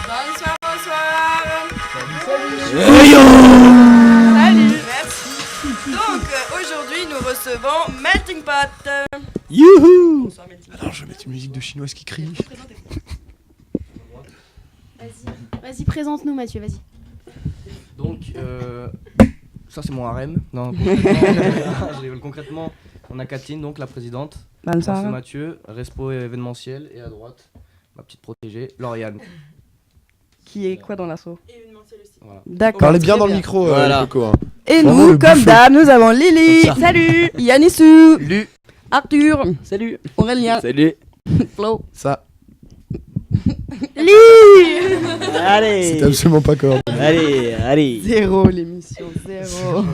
Bonsoir, bonsoir. Salut. Merci. Donc, aujourd'hui, nous recevons Melting Pot. Youhou. Bonsoir, Melting Pot. Alors, je vais mettre une musique de chinoise qui crie. Vas-y, présente-nous, Mathieu, vas-y. Donc, ça c'est mon harem. Non, je rigole. Concrètement, on a Kathleen, donc la présidente. Moi, c'est Mathieu, respo événementiel. Et à droite, ma petite protégée, Lauriane. Qui est quoi dans l'assaut? Événementiel aussi. Voilà. D'accord. Parlez bien dans le micro, Voilà. Coco. Hein. Et Vraiment nous, le comme bouffon. d'hab, nous avons Lily. Salut. Yanissou. Salut. Arthur. Salut. Aurélien. Salut. Flo. Ça, Lily. Allez. c'est absolument pas coordonné. Allez. Zéro l'émission, zéro.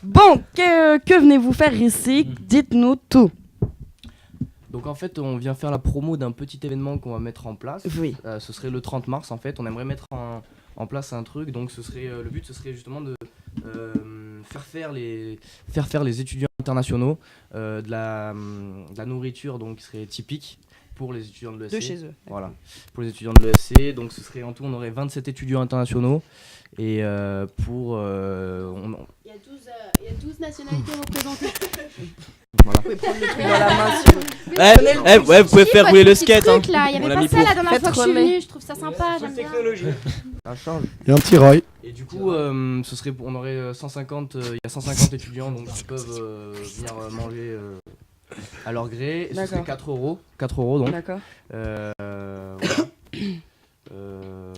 Bon, que venez-vous faire ici? Dites-nous tout. Donc en fait, on vient faire la promo d'un petit événement qu'on va mettre en place. Oui. Ce serait le 30 mars en fait. On aimerait mettre en place un truc. Donc ce serait le but, ce serait justement de faire faire les étudiants internationaux de la nourriture donc qui serait typique pour les étudiants de l'ESC. De chez eux. Voilà, pour les étudiants de l'ESC. Donc ce serait en tout, on aurait 27 étudiants internationaux. Et pour... Il y a 12 nationalités représentées. voilà. Vous pouvez prendre le truc dans la main si vous voulez. Ouais, vous pouvez faire rouler le skate. Truc, là. Il y On avait l'a pas mis ça pour. la dernière Faites fois que je suis relais. venue, je trouve ça sympa, j'aime bien. Ça change. Il y a un petit rail. Et du coup, ce serait, on aurait 150, il y a 150 étudiants donc qui peuvent venir manger à leur gré. Et ce serait 4 euros. 4 euros donc. D'accord. Voilà.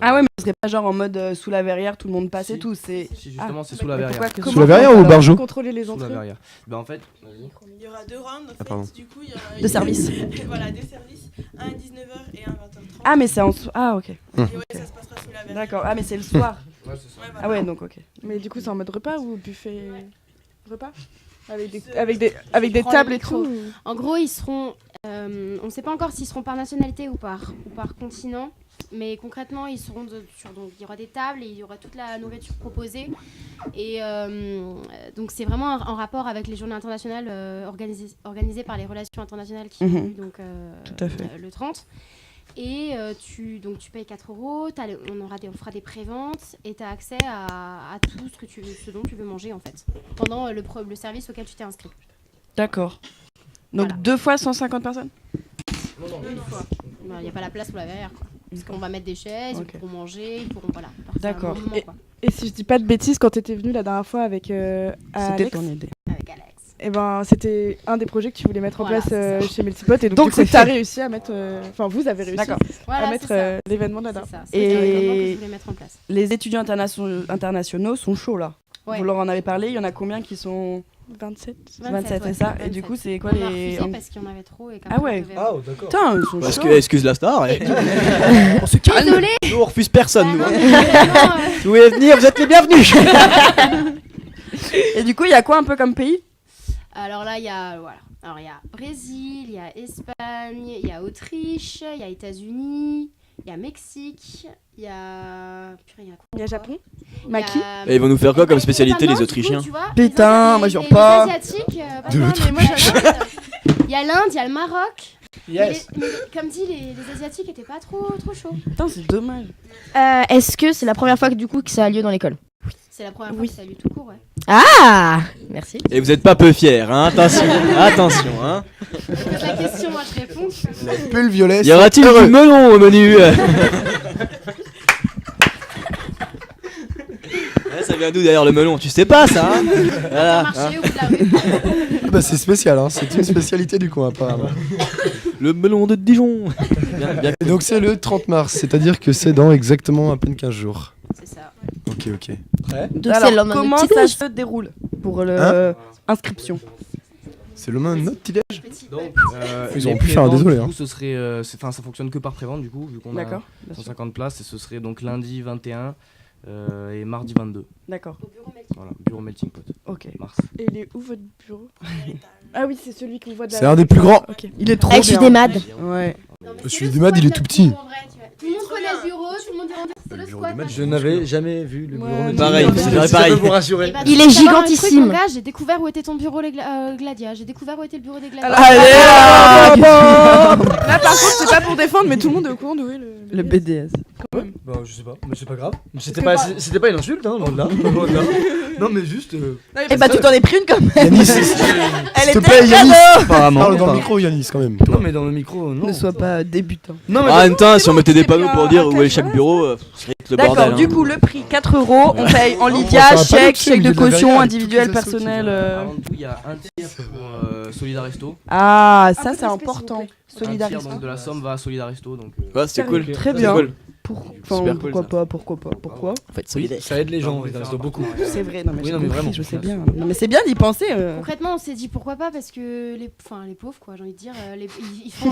Ah ouais, mais ce serait pas genre en mode sous la verrière, tout le monde passe et Si. tout. C'est Si justement c'est sous la verrière. Sous la verrière ou Barjot? Contrôler les Sous la entrées. verrière. Bah en fait, vas-y. Il y aura 2 rounds en fait. pardon. Du coup, il y aura De service. voilà, 2 services, un à 19h et un à 20h30. Ah mais c'est en ah ok. Et ouais, ça se passera sous la verrière. D'accord. Ah mais c'est le soir. Ouais, c'est ça. Ouais, voilà. Ah ouais donc ok. Mais du coup, c'est en mode repas ou buffet repas avec des Prends tables le et micro. tout. En gros, ils seront. On ne sait pas encore s'ils seront par nationalité ou par continent. Mais concrètement, ils seront donc il y aura des tables et il y aura toute la nourriture proposée. Et donc c'est vraiment en rapport avec les journées internationales organisées par les relations internationales qui ont eu donc Tout à fait. le 30. Et tu payes 4 euros, on fera des préventes et tu as accès à tout ce dont tu veux manger en fait pendant le service auquel tu t'es inscrit. D'accord. Donc Voilà. 2 fois 150 personnes. Une fois. Il n'y a pas la place pour la verrière quoi. Parce qu'on va mettre des chaises, Ok. ils pourront manger, ils pourront partir D'accord. un bon moment, quoi. Et si je dis pas de bêtises, quand t'étais venu la dernière fois avec C'était Alex, ton idée. Avec Alex. et ben c'était un des projets que tu voulais mettre en Voilà, place c'est ça. chez Multipot et Donc, donc du c'est coup t'as fait. réussi à mettre, enfin vous avez réussi D'accord. Voilà, à mettre c'est ça. l'événement de la C'est dernière. ça. C'est Et- l'événement que je voulais mettre en place. Les étudiants internationaux sont chauds là. Ouais. Vous leur en avez parlé, il y en a combien qui sont 27. 27 ouais, c'est ça. Et 27. du coup c'est quoi On a les refusé parce qu'il y en avait trop et Ah ouais. d'accord. Putain, ils sont Parce chauds. que, excuse la star, on se calme. Désolée. Nous on refuse personne. Ah Nous, non, hein. mais vraiment, Si vous voulez venir, vous êtes les bienvenus. Et du coup, il y a quoi un peu comme pays? Alors là, il y a Brésil, il y a Espagne, il y a Autriche, il y a États-Unis, il y a Mexique, il y a purée, il y a quoi Il y a encore Japon, Il y a- Maki. Et ils vont nous faire quoi comme Et spécialité, maintenant, les du coup, Autrichiens? tu vois, Putain, les- moi, je les- veux pas. Les Asiatiques, pas De toi, mais moi j'adore. Il y a l'Inde, il y a le Maroc. Yes. Mais comme dit, les Asiatiques étaient pas trop chauds. Putain, c'est dommage. Est-ce que c'est la première fois que ça a lieu dans l'école? C'est la première fois que ça a eu tout court, ouais. Ah, merci. Et vous êtes pas peu fiers, hein? Attention, attention, hein? Je pose la question, moi je réponds. Pull violet. Y aura-t-il du melon au menu? Ça vient d'où d'ailleurs le melon? Tu sais pas ça, hein? Voilà, hein. Marché au bout de la rue. Ah bah c'est spécial, hein. C'est une spécialité du coin apparemment. Le melon de Dijon. Bien, bien. Et donc c'est le 30 mars, c'est-à-dire que c'est dans exactement à peine 15 jours. C'est ça. Ok. Donc Alors, c'est le lendemain comment du petit ça déj. se déroule pour le Hein inscription? C'est le moment de notre petit déj. Donc, Ils auraient les pu faire un préventes, désolé, du hein. coup, ce serait, ça fonctionne que par prévente du coup, vu qu'on a D'accord. Bien sûr. 150 places, et ce serait donc lundi 21 et mardi 22. D'accord. Au bureau Melting. Voilà, bureau Melting Pot, Ok. mars. Et il est où votre bureau? Ah oui, c'est celui qu'on voit de la C'est un des plus grands. Ok. Il est trop Avec bien. Sudemad. Ouais. Non, mais Celui c'est du le MAD, il est squat, tout là, petit. en vrai, tu vois. Tout le monde connaît le bureau, tout le monde dira c'est le squat. là. Je n'avais jamais vu le bureau. Ouais, de- pareil, Si c'est ça pareil. peut vous rassurer. Eh ben, Il tu est veux savoir un truc, gigantissime. mon gars, j'ai découvert où était ton bureau Gladia. J'ai découvert où était le bureau des Gladia. Allez, Là par contre, c'est pas pour défendre, mais tout le monde est au courant d'où est le Le BDS. Bah, je sais pas, mais c'est pas grave. C'était pas une insulte, hein, loin de là. Loin de là. Non, mais juste. Eh bah, tu t'en es pris une comme même. Yanis, Elle s'il te était plaît, Yanis. Apparemment. Parle dans le micro, Yanis, quand même. Non, mais dans le micro, non. Ne sois pas débutant. Non, mais En même temps, si on mettait des panneaux pris pour un dire où est chaque cash, bureau, ce serait le bordel. D'accord, du hein. coup, le prix 4 €. On paye en On Lydia, va faire un chèque, panneau chèque de dessus, au milieu de la caution, verrière, avec individuel, toutes les assos qui personnel. Avant tout, il y a un tiers pour Solidaresto. Ah, ça peu c'est de respect, important. s'il vous Un tiers Solidarisme. donc, de la somme va à Solidaresto. Donc, Ouais, c'est cool. Très C'est bien. cool. Enfin, cool, pourquoi pas. Pourquoi En fait, Oui, ça aide les gens, il reste beaucoup. C'est vrai, non mais, Oui, j'ai non, mais compris, vraiment. je sais bien. Non mais c'est bien d'y penser. Concrètement, on s'est dit pourquoi pas parce que les pauvres, quoi, j'ai envie de dire, ils font.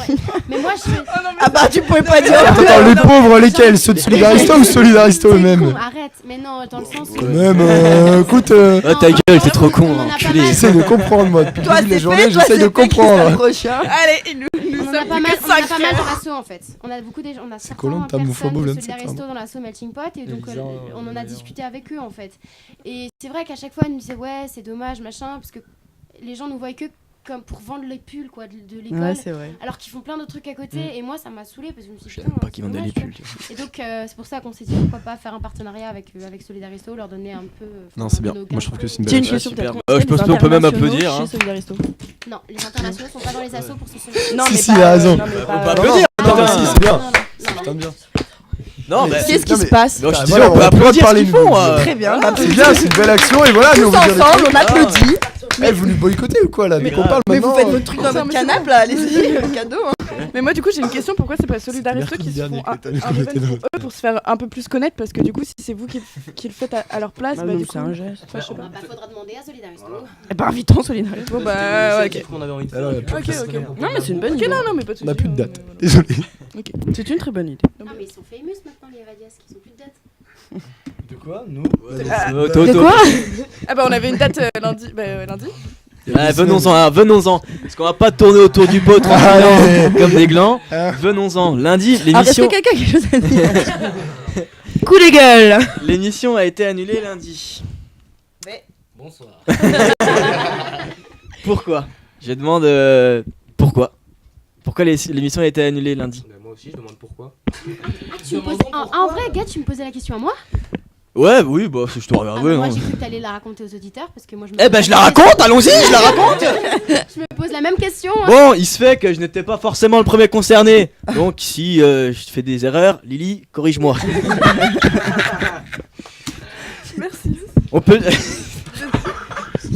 Mais moi, je fais. Ah bah tu pouvais pas dire. Attends, les pauvres, lesquels? Ceux de Solidaristo ou Solidaristo C'est eux-mêmes? con, arrête, mais non, dans le sens où. Quand même, écoute, Ah, ta gueule, t'es trop con, on en a pas enculé. mal. j'essaie de comprendre, moi. Depuis le Toi début de la c'est journée, fait, toi j'essaie de c'est fait, Christophe comprendre. Prochain. Allez, nous On en a sommes pas plus mal, que on en a 5 pas mal dans l'asso en fait. On a beaucoup on a C'est certaines Koh-Lanta, personnes Moufabo, de là, c'est Solidaristo ça. dans l'asso Melting Pot et donc Elisa, on en a d'ailleurs. discuté avec eux en fait. Et c'est vrai qu'à chaque fois ils nous disaient ouais c'est dommage machin parce que les gens nous voient que comme pour vendre les pulls quoi de l'école. Ouais, c'est vrai. Alors qu'ils font plein d'autres trucs à côté et moi ça m'a saoulée parce que je me suis dit Je savais putain, pas qu'ils c'est vendaient les dommage, pulls. tu vois. Et donc c'est pour ça qu'on s'est dit pourquoi pas faire un partenariat avec Solidaristo, leur donner un peu. Non, c'est bien. nos Moi, je trouve que c'est une J'ai belle une affaire. question super. peut-être. Je pense qu'on peut même applaudir, hein. Chez Solidaristo. Non, les internationaux sont pas dans les assos pour se soutenir. Non Si, mais si, pas, il a raison. non, mais Faut pas- pas applaudir. Non, mais putain. si, c'est bien. Non, C'est putain de bien. Non, mais. Qu'est-ce qui Non, se mais- passe Non, je Ah, te dis, voilà, on on peut a le droit de applaudir ce parler, qu'ils nous. font. Très bien. C'est bien, c'est une belle action et voilà, nous on Tous vous dire des ensemble, trucs. on applaudit. Eh, vous nous boycottez ou quoi là? Dès qu'on parle Mais vous maintenant. faites votre truc dans votre canapé là, allez-y, cadeau. Mais moi, du coup, j'ai une question. Pourquoi c'est pas Solidaristo qui se font un event pour eux pour se faire un peu plus connaître? Parce que du coup, si c'est vous qui le faites à leur place, bah du coup. c'est un geste. Enfin, je sais pas. Bah, faudra demander à Solidaristo. Eh ben invitons Solidaristo. Bon, bah, ouais, ok. C'est qu'on avait envie de Alors, faire. il y a plus Ok, ok. Non mais c'est une bonne Ok, idée. non, mais pas de On n'a soucis, plus de date. voilà. Désolé. Ok, c'est une très bonne idée. Non, mais ils sont famous maintenant, les Radias, qui sont plus de date. De quoi? Nous De quoi? Ah bah, on avait une date lundi. Lundi. Ah, venons-en, hein, venons-en. Parce qu'on va pas tourner autour du pot tranquillement comme des glands. Venons-en. Lundi, Alors est-ce l'émission. que quelqu'un a quelque chose à dire? Coup de gueule. L'émission a été annulée lundi. Bonsoir. Pourquoi? Je demande pourquoi. Pourquoi l'émission a été annulée lundi? Bah, moi aussi, je demande pourquoi. Tu me poses... en vrai, gars, tu me posais la question à moi? Ouais, oui, bah je te regarde. Ah, Ouais, moi, non. j'ai cru que t'allais la raconter aux auditeurs parce que moi je me Eh ben pose je la même question. raconte, allons-y, je la raconte. Je me pose la même question. hein. Bon, il se fait que je n'étais pas forcément le premier concerné. Donc si je fais des erreurs, Lily, corrige-moi. Merci. On peut.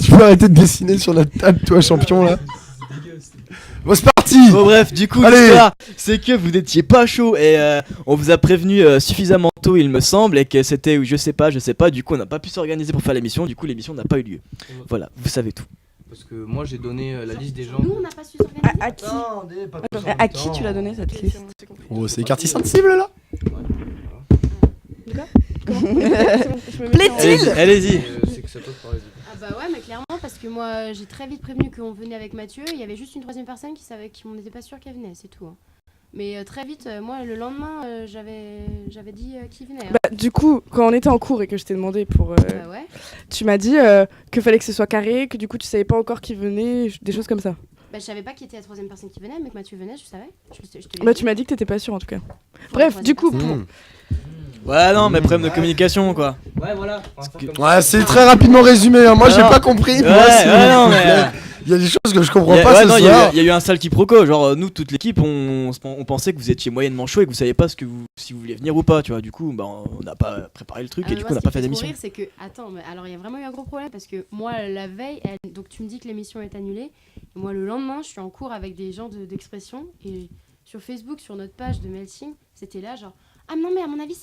Tu peux arrêter de dessiner sur la table, toi, champion là. Bon, c'est parti. Bon bref, du coup Allez. l'histoire, c'est que vous n'étiez pas chaud et on vous a prévenu suffisamment tôt il me semble et que c'était je sais pas, du coup on n'a pas pu s'organiser pour faire l'émission, du coup l'émission n'a pas eu lieu. Voilà, vous savez tout. Parce que moi, j'ai donné la liste des gens. Nous, on n'a pas su s'organiser. À qui Attendez, pas tous en À même qui temps. tu l'as donné cette liste? Oh, c'est les quartiers sensibles là. Allez-y, allez-y. C'est que ça peut parler. Ah bah ouais, mais clairement, parce que moi, j'ai très vite prévenu qu'on venait avec Mathieu. Il y avait juste une troisième personne qui savait, on n'était pas sûr qu'elle venait, c'est tout. hein. Mais très vite, moi, le lendemain, j'avais dit qui venait. hein. Bah, du coup, quand on était en cours et que je t'ai demandé pour. Bah ouais. Tu m'as dit que fallait que ce soit carré, que du coup tu savais pas encore qui venait, des choses comme ça. Bah, je savais pas qui était la troisième personne qui venait, mais que Mathieu venait, je savais. Je te l'ai Bah, dit. tu m'as dit que t'étais pas sûr en tout cas. Pour la Bref, du coup, troisième Ouais non, mais problème de communication quoi. Ouais, voilà. Ouais, c'est très rapidement résumé. hein. Moi, j'ai Alors, pas compris. Ouais, Moi, s'il ouais, vous non, plaît. mais. Il y a des choses que je comprends Il y a- pas ouais, ce non, il y soir. a eu un sale quiproquo. Genre, nous, toute l'équipe, on pensait que vous étiez moyennement chaud et que vous saviez pas si vous vouliez venir ou pas, tu vois. Du coup, bah, on n'a pas préparé le truc Ah, et mais du moi, coup, on n'a ce pas qui fait me trop d'émission. rire, c'est que, attends, mais alors il y a vraiment eu un gros problème parce que moi, la veille, donc tu me dis que l'émission est annulée, et moi, le lendemain, je suis en cours avec des gens d'expression, et sur Facebook, sur notre page de Melting, c'était là, genre, ah non, mais à mon avis,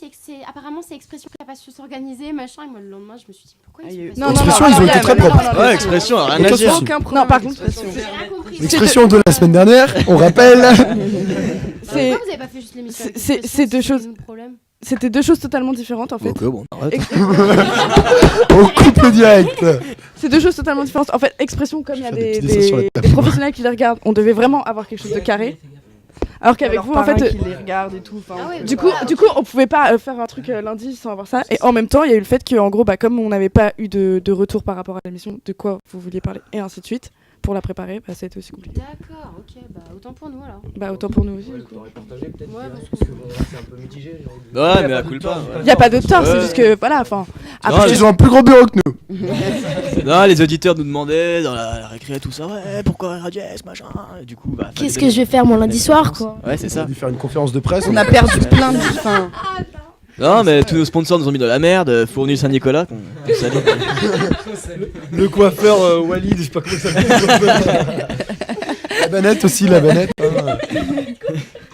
apparemment, c'est Expression qui a pas su s'organiser, machin, et moi, le lendemain, je me suis dit, pourquoi ils sont pas Non, Expression, ils ont été très propres. Ouais, expression, rien à Aucun dire. souci. aucun problème. Non, par avec contre, l'expression. J'ai rien compris. L'expression de la semaine dernière, on rappelle. C'est- Pourquoi vous avez pas fait juste l'émission avec c'est Expression, deux si choses- c'était nous le problème C'était deux choses totalement différentes en fait. Ok, bon, arrête. On coupe le direct. C'est deux choses totalement différentes. En fait, Expression, comme il y a Faire des des, petits dessins sur la table. des professionnels qui les regardent, on devait vraiment avoir quelque chose de carré. Alors qu'avec vous, en fait, qui les regarde et tout. Ah ouais, du bah coup, voilà, du coup, on pouvait pas faire un truc lundi sans avoir ça. Et en même temps, il y a eu le fait que, en gros, bah, comme on n'avait pas eu de retour par rapport à l'émission, de quoi vous vouliez parler, et ainsi de suite. pour la préparer, bah, ça a été aussi compliqué. D'accord, ok, bah autant pour nous alors. Bah autant pour nous aussi. Du coup. partagé peut-être. Ouais, Parce que bon, là, c'est un peu mitigé. Ouais, mais à coup de pas. Il y a pas de tort, c'est Ouais. juste que voilà, enfin. Après, ils ont un plus gros bureau que nous. Non, les auditeurs nous demandaient dans la récré tout ça, ouais, pourquoi Radio S, machin. Et du coup, bah. Qu'est-ce que je vais faire mon lundi soir, quoi? Ouais, c'est On a ça. dû faire une conférence de presse. On a perdu plein de. Enfin, Non, mais tous nos sponsors nous ont mis dans la merde. Fourni Saint-Nicolas, qu'on salue. Le coiffeur Walid, je sais pas comment ça s'appelle. La banette aussi, la banette. Ah.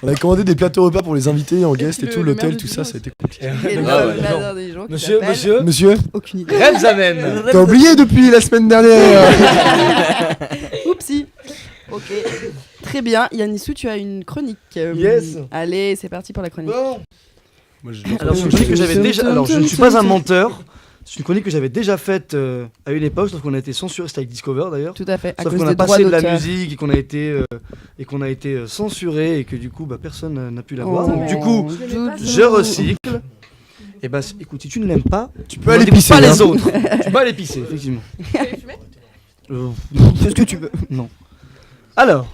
On a commandé des plateaux repas pour les invités en guest et tout, l'hôtel, tout ça, ça a été compliqué. et le Ah ouais. bazar des gens qui Monsieur, s'appellent- monsieur, Monsieur, Aucune idée. Remzamen. t'as oublié depuis la semaine dernière. Oupsie. Ok. Très bien. Yanissou, tu as une chronique. Yes. Allez, c'est parti pour la chronique. Bon. Moi, je Alors, c'est une chronique que j'avais déjà. Alors, je ne suis pas un menteur. C'est une chronique que j'avais déjà faite à une époque, lorsqu'on a été censuré. C'était avec Discover d'ailleurs. Tout à fait. À Sauf cause qu'on a des droits passé de la d'auteur. musique et qu'on a été censuré et que du coup bah, personne n'a pu la voir. Oh. Donc, du coup, je recycle. Et bah écoute, si tu ne l'aimes pas, Tu peux aller n'écoutes pisser. pas hein. les autres. Tu peux aller pisser, effectivement. C'est ce que tu veux. Non. Alors,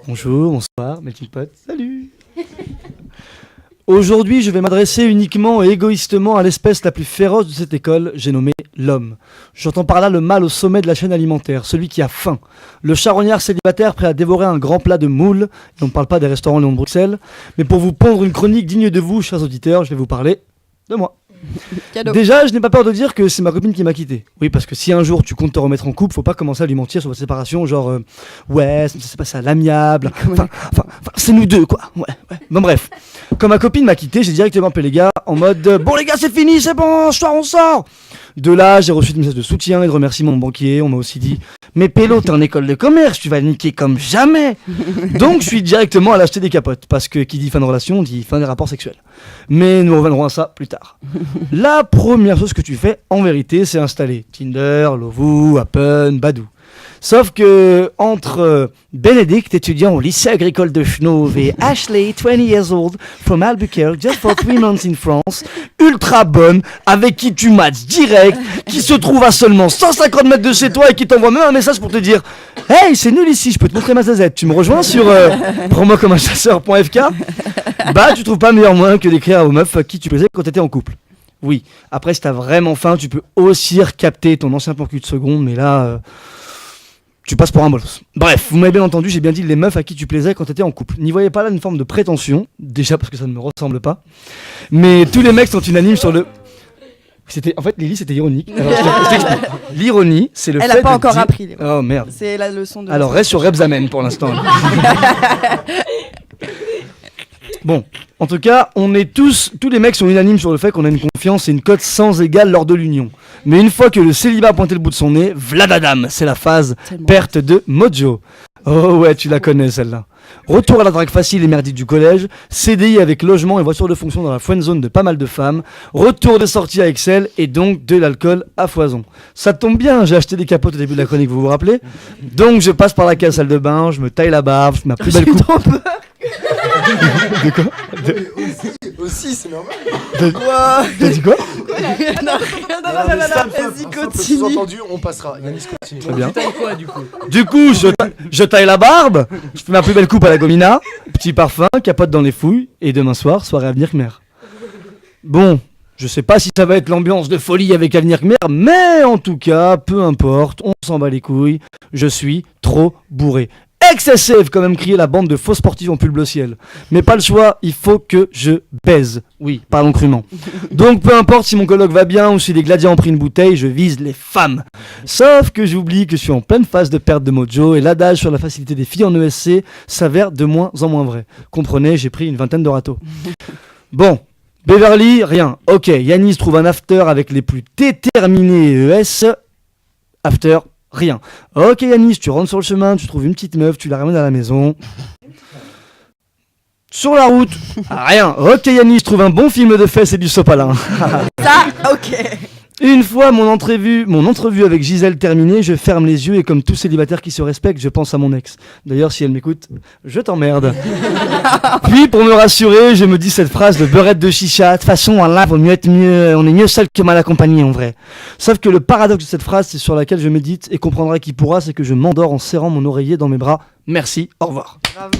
bonjour, bonsoir, melting pot, salut. Aujourd'hui, je vais m'adresser uniquement et égoïstement à l'espèce la plus féroce de cette école, j'ai nommé l'homme. J'entends par là le mâle au sommet de la chaîne alimentaire, celui qui a faim. Le charognard célibataire prêt à dévorer un grand plat de moules, et on ne parle pas des restaurants Léon de Bruxelles, mais pour vous pondre une chronique digne de vous, chers auditeurs, je vais vous parler de moi. Cadeau. Déjà, je n'ai pas peur de dire que c'est ma copine qui m'a quitté. Oui, parce que si un jour tu comptes te remettre en couple, faut pas commencer à lui mentir sur votre séparation, genre ouais, ça s'est passé à l'amiable. Enfin, c'est nous deux, quoi. Ouais. Bon, bref. Quand ma copine m'a quitté, j'ai directement appelé les gars en mode bon, les gars, c'est fini, c'est bon, ce soir on sort. De là, j'ai reçu des messages de soutien et de remerciements de mon banquier. On m'a aussi dit mais Pélo, t'es en école de commerce, tu vas le niquer comme jamais. Donc, je suis directement allé acheter des capotes parce que qui dit fin de relation dit fin des rapports sexuels. Mais nous reviendrons à ça plus tard. La première chose que tu fais, en vérité, c'est installer Tinder, Lovoo, Happen, Badoo. Sauf que entre Bénédicte, étudiant au lycée agricole de Chenauve, et Ashley, 20 years old, from Albuquerque, just for 3 months in France, ultra bonne, avec qui tu matches direct, qui se trouve à seulement 150 mètres de chez toi et qui t'envoie même un message pour te dire « Hey, c'est nul ici, je peux te montrer ma zazette, tu me rejoins sur prends-moi comme un chasseur.fk ?» Bah, tu trouves pas meilleur moyen que d'écrire aux meufs à qui tu plaisais quand t'étais en couple. Oui, après si t'as vraiment faim, tu peux aussi recapter ton ancien plan cul de seconde, mais là... tu passes pour un bolos. Bref, vous m'avez bien entendu, j'ai bien dit les meufs à qui tu plaisais quand t'étais en couple. N'y voyez pas là une forme de prétention, déjà parce que ça ne me ressemble pas. Mais tous les mecs sont unanimes sur le... En fait, Lily, c'était ironique. Alors, je t'explique. L'ironie, c'est le fait Elle a pas de encore dire... appris. Oh merde. C'est la leçon de. Alors reste sur Rebzamen pour l'instant. Bon, en tout cas, tous les mecs sont unanimes sur le fait qu'on a une confiance et une cote sans égale lors de l'union. Mais une fois que le célibat a pointé le bout de son nez, vladadam, c'est la phase Tellement. perte de mojo. Oh ouais, tu la connais celle-là. Retour à la drague facile et merdique du collège, CDI avec logement et voiture de fonction dans la friend zone de pas mal de femmes, retour des sorties à Excel et donc de l'alcool à foison. Ça tombe bien, j'ai acheté des capotes au début de la chronique, vous vous rappelez? Donc je passe par la salle de bain, je me taille la barbe, je fais ma plus belle coupe. De quoi? Aussi, c'est normal. T'as dit quoi? Non, vas-y, continue. Sous-entendu, on passera. Yanis continue. Très bien. Tu tailles quoi du coup? Du coup, je taille la barbe, je fais ma plus belle coupe à la gomina, petit parfum, capote dans les fouilles, et demain soir, soirée Avenir Khmer. Bon, je sais pas si ça va être l'ambiance de folie avec Avenir Khmer, mais en tout cas, peu importe, on s'en bat les couilles, je suis trop bourré. Excessive, quand même crié la bande de faux sportifs en pull bleu ciel. Mais pas le choix, il faut que je baise. Oui, parlons crûment. Donc peu importe si mon colloque va bien ou si les gladiens ont pris une bouteille, je vise les femmes. Sauf que j'oublie que je suis en pleine phase de perte de mojo et l'adage sur la facilité des filles en ESC s'avère de moins en moins vrai. Comprenez, j'ai pris une vingtaine de râteaux. Bon, Beverly, rien. Ok, Yanis trouve un after avec les plus déterminés ES. After, rien. Ok Yanis, tu rentres sur le chemin, tu trouves une petite meuf, tu la ramènes à la maison. Sur la route, rien. Ok Yanis, trouve un bon film de fesses et du sopalin. Ça, ok. Une fois mon entrevue avec Gisèle terminée, je ferme les yeux et comme tout célibataire qui se respecte, je pense à mon ex. D'ailleurs, si elle m'écoute, je t'emmerde. Puis, pour me rassurer, je me dis cette phrase de beurette de chicha. De toute façon, là, on est mieux seul que mal accompagné en vrai. Sauf que le paradoxe de cette phrase, c'est sur laquelle je médite et comprendra qui pourra, c'est que je m'endors en serrant mon oreiller dans mes bras. Merci, au revoir. Bravo.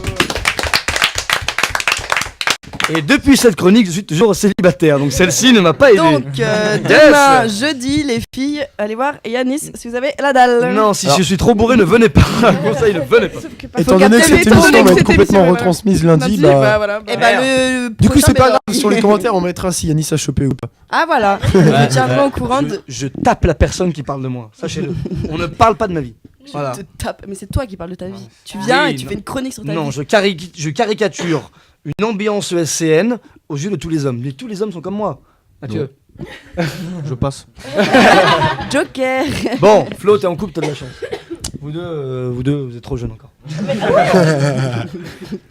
Et depuis cette chronique, je suis toujours célibataire, donc celle-ci ne m'a pas aidé. Donc, demain, jeudi, les filles, allez voir Yanis si vous avez la dalle. Non, si je suis trop bourré, ne venez pas. Conseil, ne venez pas. Étant donné que cette émission va être complètement retransmise lundi, bah. voilà. Et bah, le Du coup, prochain c'est pas verra. grave, sur les commentaires, on mettra si Yanis a chopé ou pas. Ah voilà, je tiendrai au courant de. Je tape la personne qui parle de moi, sachez-le. On ne parle pas de ma vie. Voilà. Je te tape, mais c'est toi qui parles de ta vie. Tu viens et tu fais une chronique sur ta Non, vie. je caricature une ambiance ESCN aux yeux de tous les hommes. Mais tous les hommes sont comme moi. Mathieu. Je passe. Joker. Bon, Flo, t'es en couple, t'as de la chance. Vous deux, vous êtes trop jeunes encore.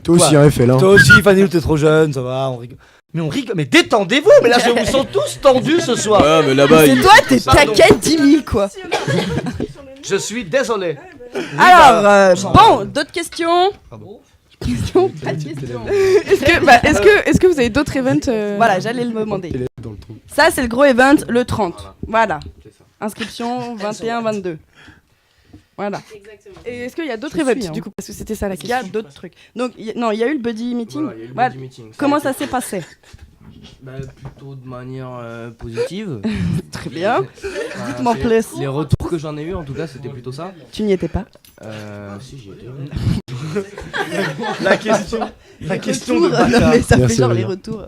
Toi aussi, Quoi un FL. Hein. Toi aussi, Fanny, t'es trop jeune, ça va, on rigole. Mais on rigole, mais détendez-vous, mais là je vous sens tous tendus ce soir. Ouais, mais là-bas, C'est toi, t'es taquet 10 000 quoi. Je suis désolé. Alors, bon, d'autres questions. Pardon. Questions, pas de questions. Est-ce que vous avez d'autres events Voilà, j'allais le demander. Il est dans le trou. Ça, c'est le gros event le 30. Voilà. C'est ça. Inscription 21-22. Voilà. Exactement. Et est-ce qu'il y a d'autres Je events suis, du coup parce que c'était ça la Il y a question. d'autres trucs. Donc, il y a eu le buddy meeting. Voilà, il y a eu le Voilà. buddy meeting. Comment a ça été- s'est passé? Bah, plutôt de manière positive. Très bien. Enfin, Dites-moi c'est- plus. Les retours que j'en ai eu, en tout cas, c'était plutôt ça. Tu n'y étais pas. Si, j'y étais. La question de Retour, non, bâtard. mais ça Merci, fait genre les Aurélien. retours.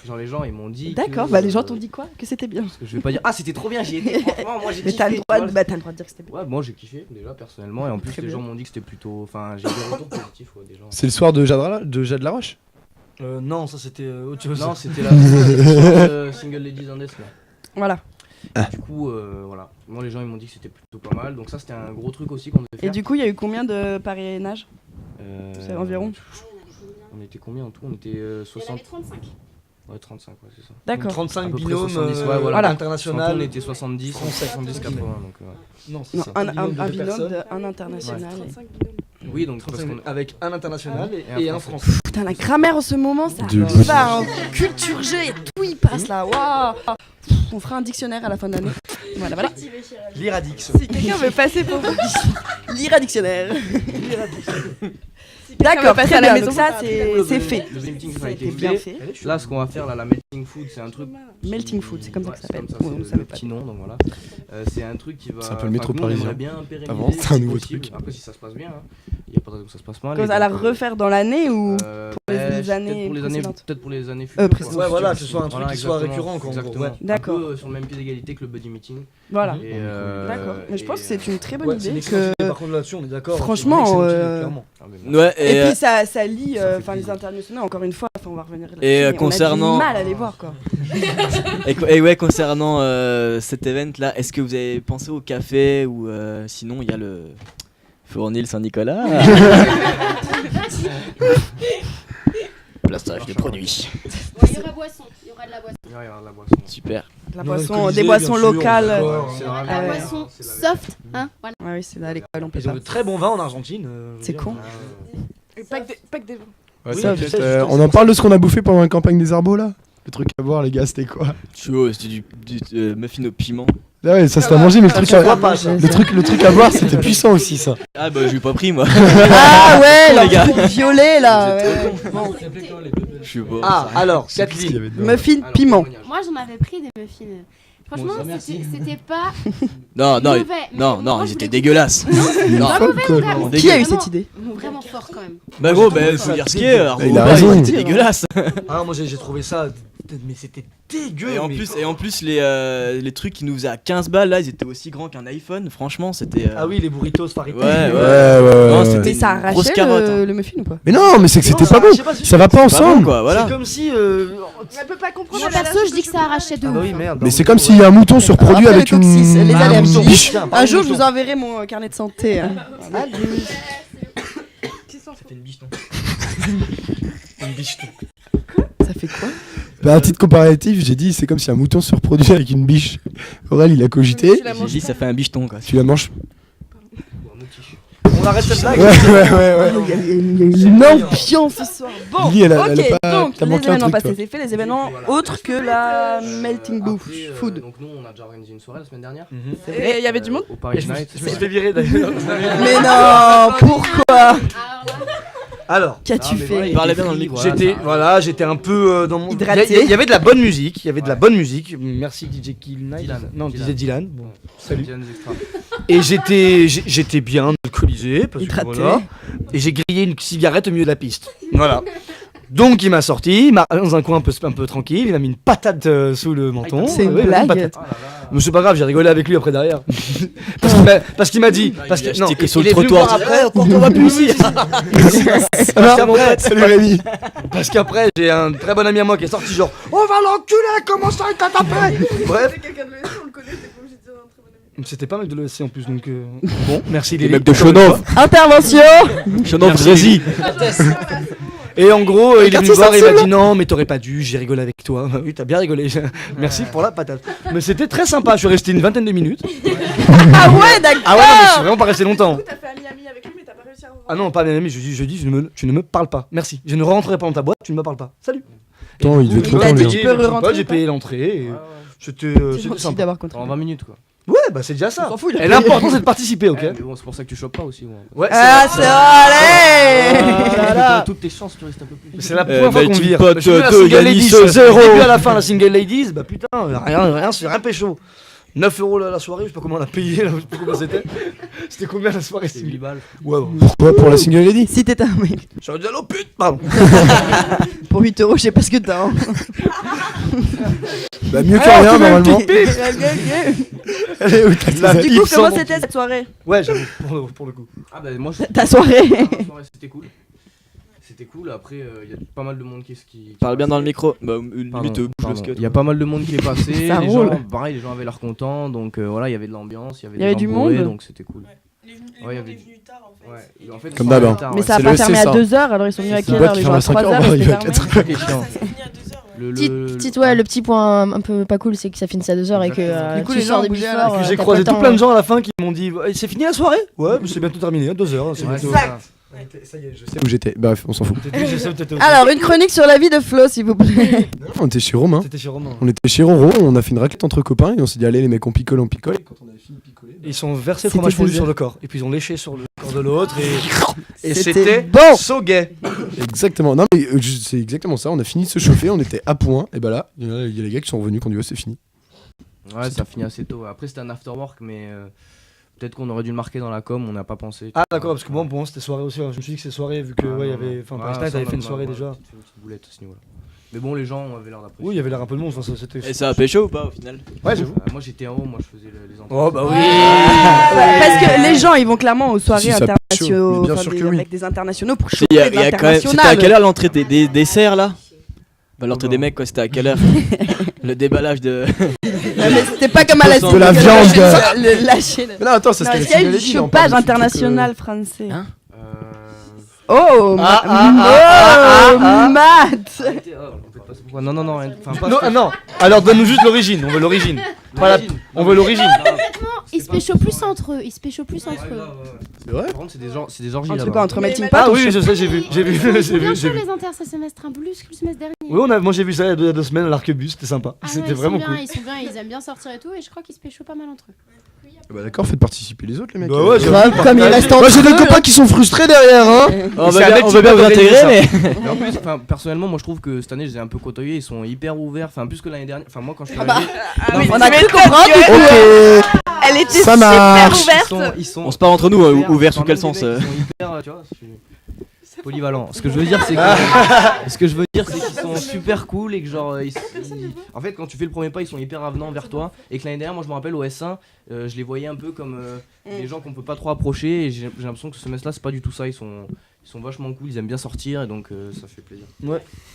Genre, les gens, ils m'ont dit. D'accord, que, bah les gens t'ont dit quoi? Que c'était bien. Parce que je vais pas dire, ah, c'était trop bien, j'y étais. Franchement, moi, j'ai Mais kiffé. t'as le tu droit vois. de, bah, t'as le droit de dire que c'était bien. Ouais, moi j'ai kiffé déjà personnellement et en plus Très les bien. gens m'ont dit que c'était plutôt. Enfin, j'ai eu des retours positifs des gens. C'est le soir de Jade Laroche. Non, ça c'était autre chose. Non, c'était la Single Ladies and Death là. Voilà. Du coup, voilà. Moi les gens ils m'ont dit que c'était plutôt pas mal donc ça c'était un gros truc aussi qu'on devait Et faire. du coup, il y a eu combien de parrainages? C'est environ. On était combien en tout? On était Il y en 60. avait 35. Ouais, 35, ouais, c'est ça. D'accord. 35 À peu près binômes 70, ouais, voilà. international. On était 70, 70, 80 donc. Non, c'est Non, ça. un binôme de deux binôme, personnes. un international. Oui, donc parce 35 qu'on. avec un international Et et un un français. français. Putain, la grammaire en ce moment, ça De va, hein. Culture G, tout y passe là. Waouh. On fera un dictionnaire à la fin de l'année. Voilà, voilà. L'Iradix. Si quelqu'un veut passer pour Lire un dictionnaire. quelqu'un D'accord, veut passer très à la bien. maison, Donc ça, ça c'est fait. Le meeting ça Ça a a été été bien fait. fait. Là, ce qu'on va faire là, la melting food, c'est un truc. Melting food, c'est comme ça que ça s'appelle. C'est Ouais, comme on ça, c'est savait le pas. petit nom, donc voilà. C'est un truc qui va. C'est un peu le métro enfin, que nous, on parisien. aimerait bien pérenniser, Avant, c'était un si nouveau possible. truc. Après, si ça se passe bien, hein. Il y a pas de raison que ça se passe mal. Cause et à la donc, refaire dans l'année ou pour les années peut-être précédentes. pour les années futures. précédentes. Ouais, voilà, que ce soit un Voilà, truc qui soit exactement, récurrent, quoi, en gros. Exactement. Ouais. D'accord. Un peu sur le même pied d'égalité que le buddy meeting. Voilà. Et, D'accord. Mais je pense que c'est une très bonne Ouais, c'est une idée. excellente Que... idée, par contre là-dessus on est d'accord. Franchement, c'est une excellente idée, clairement. Ah, mais bon. Ouais, Et et, puis ça lie ça fait enfin les plaisir. internationaux encore une fois, enfin on va revenir là-dessus. Et, mais concernant- on a du mal à les voir quoi. et ouais, concernant cet event là, est-ce que vous avez pensé au café ou sinon il y a le Fournil Saint-Nicolas Plastage des produits. Il y aura boisson, il y aura de la boisson. Il y aura de la boisson. Super. De la Non, boisson, alcoolisé, des boissons bien sûr, locales. d'accord. C'est La vraiment- ouais. boisson c'est la- soft, hein, voilà. Ouais, oui, c'est à l'école, on peut Ils ont pas. de très bons vins en Argentine. C'est con. Pas que des Ouais, Oui, t'inquiète, je sais, on en parle de ce qu'on a bouffé pendant la campagne des Arbos là. Le truc à boire, les gars, c'était quoi? C'était du muffin au piment. Ah ouais, ça c'était à manger, mais le truc, Ça se voit à... pas, ça. le truc à boire, c'était puissant aussi, ça. Ah bah j'ai pas pris moi. Ah ouais, Les gars. leur violet là. ouais. Bon. Je suis pas. Ah, alors, Qu'est-ce qu'il y Kathleen. avait dedans Muffin Alors, piment. témoignage. Moi j'en avais pris des muffins. Franchement, Bon, ça, merci. c'était pas Non, non, mauvais. mais non, non, moi, ils je étaient voulais dégueulasses. Il est Non. folle, quoi. vraiment- Qui a eu Vraiment- cette idée? Vraiment fort quand même. Bah gros, bah trouvé faut ça dire ce qui est. alors, Il a bah, raison. ils étaient dégueulasses. Ah, moi j'ai trouvé ça. Mais c'était dégueu. Et en plus les trucs qui nous faisaient à 15 balles là, ils étaient aussi grands qu'un iPhone. Franchement, c'était. Ah oui, les burritos Faritas. Ouais, ouais. ouais. Non, c'était Mais ça une grosse arrachait carotte. hein. le muffin ou pas? Mais non, mais c'est que Non, c'était ça pas bon. arrachait pas, c'est Ça va pas Pas bon, ensemble. quoi, voilà. C'est comme si. Elle peut pas comprendre. Moi perso, je dis que ça arrachait de Ah ouf. bah oui, merde. Mais c'est comme s'il y a un mouton surproduit Après, avec le coccyx, une. les Ah, allergies. mouton. biche. Tiens, Un jour, je mouton. vous enverrai mon carnet de santé. hein. Voilà. Une biche, non. Une biche, non. Ça fait quoi? Bah, à titre comparatif, j'ai dit c'est comme si un mouton se reproduisait avec une biche. Aurel, il a cogité. J'ai dit ça fait un bicheton quoi. Tu la manges? On arrête cette blague. Ouais. Il y a une ambiance ce soir. Bon, Lily, elle a ok, pas- donc t'as les manqué un événements truc, passés, toi. c'est fait, les événements Voilà. autres que la melting bouffe, Après, food. Donc nous, on a déjà organisé une soirée la semaine dernière. Et il y avait du monde Au Paris Night. Je me suis fait virer d'ailleurs. Mais non, pourquoi? Alors, Qu'as-tu Non, mais voilà, fait? il Parlez était bien dans le free, micro. j'étais un peu dans mon. Hydraté. Il y avait de la bonne musique. Il y avait de la bonne musique. Merci DJ Kill Night. Dylan. Non, Dylan. DJ Dylan. Bon, salut. Dylan Extra. Et j'étais bien alcoolisé parce que Hydraté. voilà. Et j'ai grillé une cigarette au milieu de la piste. Voilà. Donc il m'a sorti, il m'a dans un coin un peu tranquille, il m'a mis une patate sous le menton. C'est une Ouais, blague. patate. Oh là là. Mais c'est pas grave, j'ai rigolé avec lui après derrière. parce qu'il m'a dit. Parce que, il a acheté que sur il le est venu trottoir. me voir après, on va plus ici. Salut Rémi. Parce qu'après, j'ai un très bon ami à moi qui est sorti genre on va l'enculer, comment ça il t'a tapé. Bref. C'était pas mal de l'ESC en plus donc bon, merci Les Lily. mecs de Chonov. Intervention. Chonov Drézy. Et en gros, il est venu quartier me voir et il m'a sensible. dit non, mais t'aurais pas dû, j'ai rigolé avec toi. Oui, t'as bien rigolé. Merci pour la patate. Mais c'était très sympa, je suis resté une vingtaine de minutes. Ah ouais, d'accord. Ah ouais, non, mais je suis vraiment pas resté longtemps. T'as fait ami avec lui, mais t'as pas réussi à Ah non, pas bien aimé, je dis tu ne me parles pas. Merci. Je ne rentrerai pas dans ta boîte, tu ne me parles pas. Salut. Attends, il devait être Il t'a content dit lui. tu hein. peux re-rentrer J'ai ou pas payé l'entrée. Et c'était C'est gentil sympa. d'avoir En contribué. 20 minutes quoi. Ouais, bah c'est déjà ça. On s'en fout, il a Et payé. l'important c'est de participer, ok. Ouais, mais bon, c'est pour ça que tu chopes pas aussi. Ouais. Ouais, Ah, c'est allez. T'aurais toutes tes chances, tu restes un peu plus. C'est la première fois qu'on Melting vire. pot, Je veux la deux, single Yanis, ladies, zéro. Et puis à la fin, la single ladies, bah putain, rien, c'est rien pécho. 9 € la soirée, je sais pas comment on a payé, là, je sais pas comment c'était. C'était combien la soirée C'est 8 balles. Ouais, bon. Pourquoi pour la single lady? Si t'étais un mec, J'aurais dit allô pute, pardon. pour 8 €, je sais pas ce que t'as. Hein. Bah mieux que rien normalement. Allez, où t'as Du la coup, pipe comment sans- c'était cette soirée? Ouais, j'avoue, pour le coup. Ah bah moi je. Ta soirée. La soirée, c'était cool. C'était cool. Après, il y a pas mal de monde qui Parle bien dans le micro. Bah, Pardon, limite, bouge le pardon. skate. Il y a pas mal de monde qui est passé. Ça les roule. gens, pareil, les gens avaient l'air contents. Donc voilà, il y avait de l'ambiance, il y avait, Il y avait des du gens bourrés, monde. donc c'était cool. Ouais, il y avait du- Ouais. En fait, Comme ils d'hab, sont hein. en retard, Mais ouais. ça a c'est pas le fermé à SC, 2 h, alors ils sont venus à C'est quelle une boîte heure? qui Les ferme gens à à 5 3 heures, h, il va c'était être fermé. C'est chiant. Le petit point un peu pas cool, c'est que ça finit à 2 h et que Exactement. Du coup, tu les gens sors de bougeaient à Before. J'ai t'as croisé pas le tout plein de temps. gens à la fin qui m'ont dit c'est fini la soirée. Ouais, mais c'est bientôt terminé, 2 heures. C'est Ouais, bientôt. c'est ça. Ça y est, je sais où j'étais. Bref, on s'en fout. Alors, une chronique sur la vie de Flo, s'il vous plaît. On était chez Romain. C'était chez Romain. On était chez Roro, on a fait une raclette entre copains et on s'est dit allez les mecs on picole, on picole. Et quand on avait fini de picoler, Ils sont versés C'était fromage fondu deux sur heures. le corps. Et puis ils ont léché sur le corps de l'autre. Et C'était c'était bon. so gay. exactement. Non mais c'est exactement ça. On a fini de se chauffer, on était à point. Et bah là, il y a les gars qui sont revenus, qui ont dit ouais c'est fini. Ouais, ça finit assez tôt. Après, c'était un after work, mais peut-être qu'on aurait dû le marquer dans la com, on n'a pas pensé. Ah d'accord, parce que moi pour moi c'était soirée aussi. Je me suis dit que c'était soirée vu que ouais, il y avait. Enfin, Paris Night avait fait une soirée déjà. Une petite boulette à ce niveau-là. Mais bon, les gens avaient l'air d'apprécier. Oui, il y avait l'air un peu de monde. Enfin, c'était. Et ça a pécho ou pas au final? Ouais, j'avoue. Moi j'étais en haut, moi je faisais les entrées. Oh bah oui. Parce que les gens, ils vont clairement aux soirées Si, ça pêche chaud. internationaux, Mais bien enfin, sûr des- que oui. avec des internationaux pour Il choper y a des quand même. C'était à internationales. quelle heure l'entrée des desserts là? Bah, l'entrée des mecs, quoi, c'était à quelle heure? Le déballage de. Ouais, mais c'était pas comme à la De la viande. Le lâcher. Mais là attends, ça Non, c'était est-ce qu'il y a eu la du single lady, on chopage parle de ce truc, international français? Hein Oh, Matt. Arrêtez, oh, on fait pas ça. Pourquoi Non, non, non, rien- enfin, pas Non, ça. non. Alors donne-nous juste l'origine. On veut l'origine. Pas la- On veut l'origine. Ils se pécho plus entre eux. Ils se pécho plus entre eux. C'est vrai. Par contre, c'est des orgies Un truc là-bas. entre melting pot. Ah oui, je sais, j'ai vu. J'ai vu. Ils J'ai sont bien vu. J'ai chauds vu. les inter ce semestre, un plus que le semestre dernier. Oui, moi j'ai vu ça il y a 2 semaines à l'Arquebus, c'était sympa. Ah ouais, C'était ils vraiment sont cool. bien, ils sont bien, ils aiment bien sortir et tout, et je crois qu'ils se pécho pas mal entre eux. Bah d'accord, faites participer les autres les mecs. Bah ouais, Grave, comme il reste en Moi j'ai des copains qui sont frustrés derrière hein. On c'est un mec on qui veut bien peut vous organiser intégrer, ça. mais. Mais en plus, enfin, personnellement, moi je trouve que cette année, je les ai un peu côtoyés, ils sont hyper ouverts, enfin, plus que l'année dernière. Enfin, moi quand je suis arrivé. On a cru comprendre. Ok. Elle était Ça super marche. ouverte. Ils sont On se parle entre nous, hyper- ouvert sous enfin, quel même les sens mecs, ils sont hyper, tu vois, c'est polyvalent. Ce que je veux dire, c'est que qu'ils sont super cool et que genre en fait quand tu fais le premier pas, ils sont hyper avenants vers toi et que l'année dernière, moi je me rappelle au S1, je les voyais un peu comme des gens qu'on peut pas trop approcher et j'ai l'impression que ce semestre-là, c'est pas du tout ça. Ils sont vachement cool, ils aiment bien sortir et donc ça fait plaisir.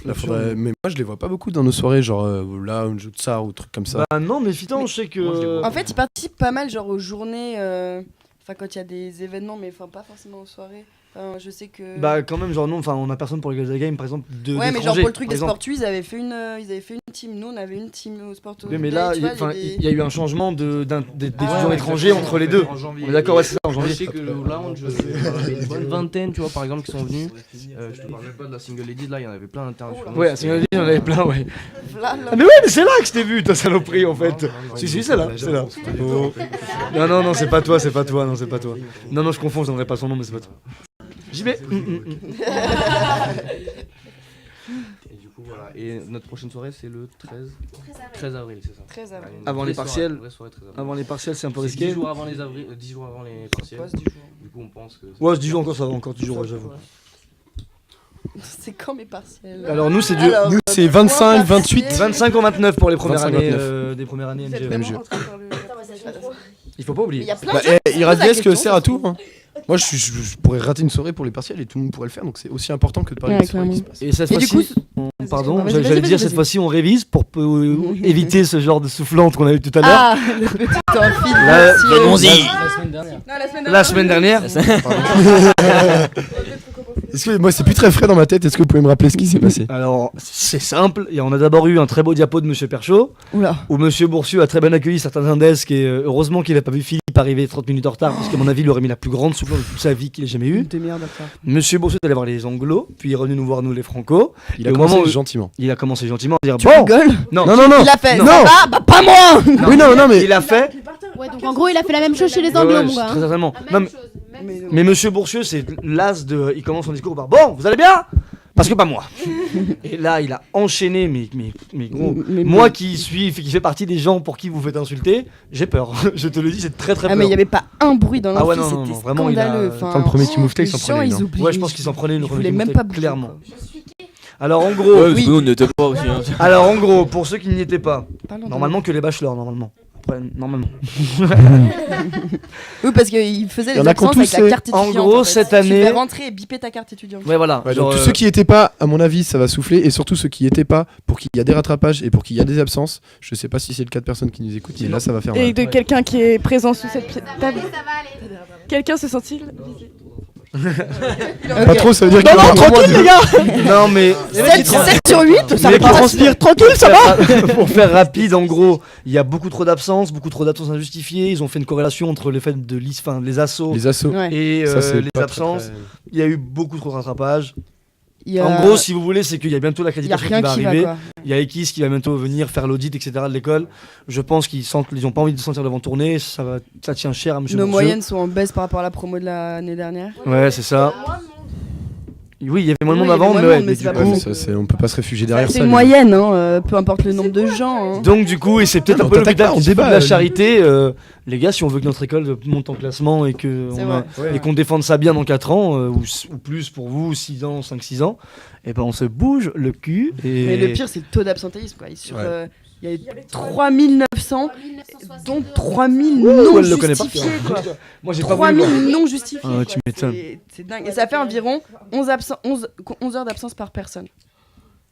Là, mais moi je les vois pas beaucoup dans nos soirées, genre là on joue de ça ou truc comme ça. Bah non, mais putain, je sais Moi, je les que. vois. En fait, ils participent pas mal, genre aux journées. Enfin, quand il y a des événements, mais enfin, pas forcément aux soirées. Enfin, je sais que. Bah quand même genre non, enfin on a personne pour les Gaza Games par exemple de Ouais, mais genre d'étrangers, pour le truc par des exemple. Sportus, ils avaient fait une team. Nous, on avait une team au Sport. Oui, mais là, tu vois, il y a eu un changement d'étudiants ouais, étrangers exactement, entre les deux. en janvier. On est d'accord, ouais, c'est ça, en Je janvier. sais que le lounge, il y en avait une bonne vingtaine, tu vois, par exemple, qui sont venus. Je te parle même pas de la single ladies, là, il y en avait plein d'internationaux. Ouais, la single ladies, il y en avait plein, ouais. Voilà. Ah, mais ouais, mais c'est là que je t'ai vu, ta saloperie, en fait. Si, c'est là, c'est là. Oh. Non, c'est pas toi, non, c'est pas toi. Non, je confonds, je donnerai pas son nom, mais c'est pas toi. J'y vais. Et du coup, voilà. Et notre prochaine soirée, c'est le 13 avril, c'est ça. 13 avril. Une Avant vraie les partiels. soirée, vraie soirée 13 avril. Avant les partiels, c'est un peu C'est risqué. 10 jours avant les partiels. Ouais, c'est 10 jours. Du coup, on pense que. Ouais, c'est 10 jours encore, ça va, encore 10 jours, ouais, j'avoue. C'est quand mes partiels? Alors, nous, c'est Alors, Nous, c'est 25, 28. 25 au 29 pour les premières 25, années, 29. des premières années Vous êtes MG. vraiment MG. en train de faire le- Il faut pas Mais il y oublier. a plein Bah, de gens qui se posent la Iradiesque question, sert à ça se tout. trouve. Hein. Moi, je pourrais rater une soirée pour les partiels et tout le monde pourrait le faire, donc c'est aussi important que de parler Ouais, des soirées qui se clairement. passent. Et cette Et du fois-ci, coup, pardon, vas-y, j'allais vas-y, dire cette vas-y. fois-ci on révise pour éviter ce genre de soufflante qu'on a eu tout à l'heure. Ah, le petit temps Là, Venons-y. La semaine dernière. Est-ce que moi, c'est plus très frais dans ma tête. Est-ce que vous pouvez me rappeler ce qui s'est passé? Alors, c'est simple. Et on a d'abord eu un très beau diapo de Monsieur Perchaud, Oula. où Monsieur Boursieu a très bien accueilli certains indesques. Et heureusement qu'il n'a pas vu Philippe arriver 30 minutes en retard, parce qu'à mon avis, il aurait mis la plus grande soufflante de toute sa vie qu'il ait jamais eue. Une demi-heure de retard. Monsieur Boursieu est allé voir les Anglos, puis il est revenu nous voir, nous, les Franco. Il Et a au commencé moment où- gentiment. Il a commencé gentiment à dire Tu bon. rigoles? Non, Non, Il a fait. Non. Ça va? Bah, pas moi! Oui, non, mais il a fait. Ouais, donc en gros, il a fait la même chose chez les Ouais, Anglo, ouais, mon gars. très certainement. La Non, même mais- chose. Mais Monsieur Boursieu, c'est l'as de. Il commence son discours par bon, vous allez bien? Parce que pas moi. Et là, il a enchaîné, mais gros. Moi qui fait partie des gens pour qui vous faites insulter, j'ai peur. Je te le dis, c'est très très Ah, peur. mais il n'y avait pas un bruit dans Ah ouais, l'amphi, non, non, c'était non, vraiment, il a- scandaleux. Attends, le premier qui mouftait, il s'en les gens, prenait une, ils hein. oublient. Ouais, je pense qu'ils s'en prenaient une Ils première voulaient même bouteille, pas bouger, clairement. quoi. Alors en gros, Ouais, parce que nous, on n'était pas aussi. hein. alors en gros, pour ceux qui n'y étaient pas, Parlons de- normalement que les bachelors, normalement. Après, normalement. Oui, parce qu'il faisait Il y en les a qui ont absences avec tous la fait. carte En étudiante. gros, fait. cette Tu année- devais rentrer et biper ta carte étudiante. Ouais, voilà. Ouais, genre, donc tous ceux qui étaient pas, à mon avis, ça va souffler, et surtout ceux qui étaient pas, pour qu'il y a des rattrapages et pour qu'il y a des absences. Je sais pas si c'est le cas de personnes qui nous écoutent, mais là ça va faire Et mal. de quelqu'un qui est présent sous cette table. Ça va aller. Quelqu'un se sent-il visé? Pas trop, ça veut dire qu'il y non, aura tranquille les gars. Non mais 7 sur 8, ça mais va pas. transpire tranquille, ça va. Pour faire rapide, en gros, il y a beaucoup trop d'absences injustifiées. Ils ont fait une corrélation entre les faits de les assauts Les assauts. Ouais. et Ça, c'est les pas absences. très- Il y a eu beaucoup trop de rattrapages. Il y a- En gros, si vous voulez, c'est qu'il y a bientôt il y a l'accréditation rien qui va qui va, arriver. quoi. Il y a Ekis qui va bientôt venir faire l'audit, etc. de l'école. Je pense qu'ils sentent, ils ont pas envie de se sentir devant tourner. Ça tient cher à Monsieur Nos Boursieu. moyennes sont en baisse par rapport à la promo de l'année dernière. Ouais, c'est ça. Oui, il y avait moins de Oui, monde il y avait avant, moins mais de ouais, monde, mais mais c'est du pas coup- Ouais, mais bon. ça, on peut pas se réfugier derrière C'est ça. une moyenne, hein, peu importe le nombre de gens. hein. Donc du coup, et c'est peut-être Non, un mais peu on t'attaque l'hôpital pas, on qui se fout de débat, la charité. Les gars, si on veut que notre école monte en classement et que C'est on vrai. et qu'on défende ça bien dans 4 ans, ou plus pour vous, 6 ans, 5-6 ans, et ben on se bouge le cul. Et... Mais le pire, c'est le taux d'absentéisme. Quoi. Ouais. Il y a 3900, dont 3000 Ouh, non elle le connaît pas. justifiés. Quoi. Moi, j'ai pas voulu voir. 3000 non justifiés. Ah, quoi. tu m'étonnes. C'est dingue. Et ça fait environ 11 heures d'absence par personne.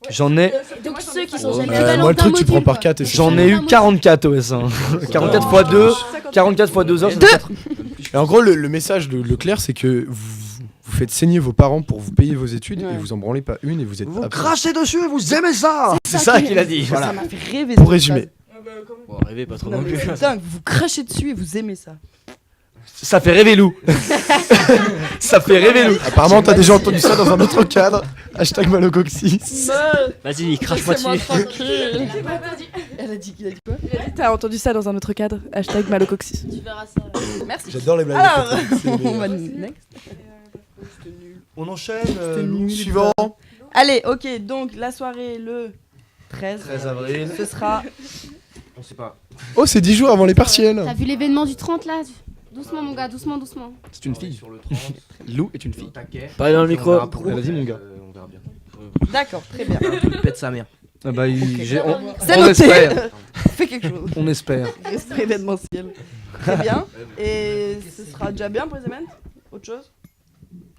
J'en ai, Donc ceux qui sont Ouais, jamais moi, le truc, tu prends par 4 et j'en ai eu 44 OS1. 44 x 2, 44 x 2 heures, ça fait 4. Et en gros, le message de Leclerc, c'est que vous faites saigner vos parents pour vous payer vos études Ouais. et vous en branlez pas une et vous êtes Vous absent. crachez dessus et vous aimez ça. C'est ça qu'il a dit. Ça Voilà. m'a fait rêver. Pour cette résumer. Bon, rêvez pas trop phrase. non Non, mais plus. c'est dingue, vous crachez dessus et vous aimez ça. Ça fait rêver Lou. Ça fait rêver Lou. Apparemment, t'as déjà entendu ça dans un autre cadre. Hashtag Malococcis. Vas-y, crache-moi dessus. tranquille. Elle a dit quoi? T'as entendu ça dans un autre cadre? Hashtag Malocoxis. Tu verras ça. Merci. J'adore les blagues. Alors, C'est les on meilleurs. va next. On enchaîne. C'était nul. Suivant. Allez, ok, donc la soirée le 13 avril. ce sera. On sait pas. Oh, c'est 10 jours avant les partiels. T'as vu l'événement du 30 là? Doucement mon gars, doucement. C'est une fille. Sur le 30. Lou est une fille. Taquet. Parlez dans le On micro. verra pour Elle a dit, mon gars. On verra bien. D'accord, très bien. Un truc pète sa mère. Ah bah, C'est on noté. espère. Fais quelque chose. On espère. Reste événementiel. Très bien. Et ce sera déjà bien pour les événements? Autre chose?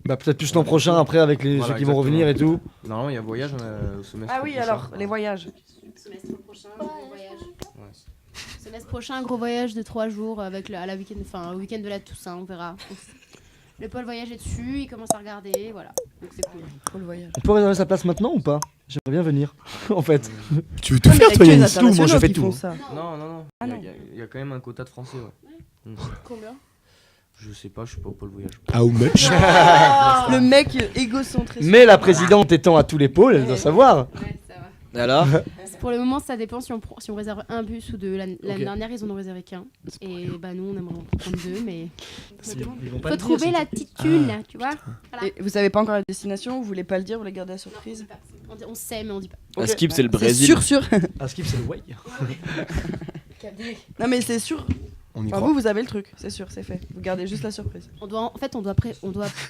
Bah peut-être plus l'an prochain après avec les Voilà, ceux qui vont exactement. revenir et tout. Normalement, il y a voyage au semestre. Ah oui, prochain. alors, les voyages. Semestre prochain, gros voyage. Ouais. Semestre prochain, gros voyage de 3 jours avec à la week-end, enfin au week-end de la Toussaint, on verra. Le pôle voyage est dessus, il commence à regarder, voilà. Donc c'est cool. Pour le voyage. On peut réserver sa place maintenant ou pas? J'aimerais bien venir, en fait. Tu veux tout faire, toi, Yanis? Tout, moi je fais tout. Non. Ah non. Il y a quand même un quota de français, ouais. Combien? Je sais pas, je suis pas au pôle voyage. How much? Le mec égocentré. Mais la présidente étant à tous les pôles, elle doit savoir. Ouais, ça va. Alors Pour le moment, ça dépend si on réserve un bus ou deux. L'année dernière, ils en ont réservé qu'un. Et bah nous, on aimerait en prendre deux, mais faut trouver la petite thune, tu vois. Voilà. Et vous savez pas encore la destination, vous voulez pas le dire, vous voulez garder la surprise? On sait, mais on dit pas. À Skip, c'est le C'est Brésil. sûr. À Skip, c'est le way. Non mais c'est sûr. On y Enfin, croit. vous avez le truc, c'est sûr, c'est fait. Vous gardez juste la surprise. On doit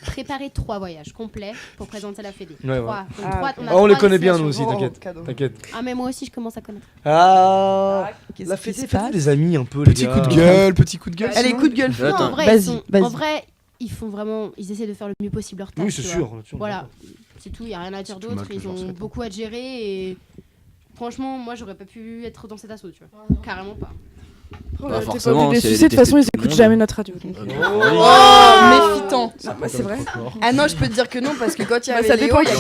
préparer 3 voyages complets pour présenter la Fédé. Ouais, ouais. 3. Donc, Ah, trois- ok. on a Ah, on les trois connaît bien, nous destinations. aussi, t'inquiète. cadeau. T'inquiète. Ah, mais moi aussi, je commence à connaître. Ah, Qu'est-ce la qui fête, se faites-vous passe des amis un peu, les Petit gars. coup de gueule, petit coup de gueule. Allez, coup de gueule. Non, Attends. en vrai, Vas-y. en vrai, ils font vraiment, ils essaient de faire le mieux possible leur tâche. Oui, c'est tu sûr. vois. là-dessus, on est Voilà, d'accord. c'est tout. Il y a rien à dire Tu d'autre. m'as que Ils je leur ont souhaite. beaucoup à gérer et franchement, moi, j'aurais pas pu être dans cet assaut, tu vois. Carrément pas. Bah, T'es pas forcément, obligé de si les elle sucer, de toute est façon, ils détestée de tout le écoutent monde. jamais notre radio. donc. Oh, méfitant. Ouais, c'est vrai. Ah non, je peux te dire que non, parce que quand il y Bah, avait ça Léo, dépend il y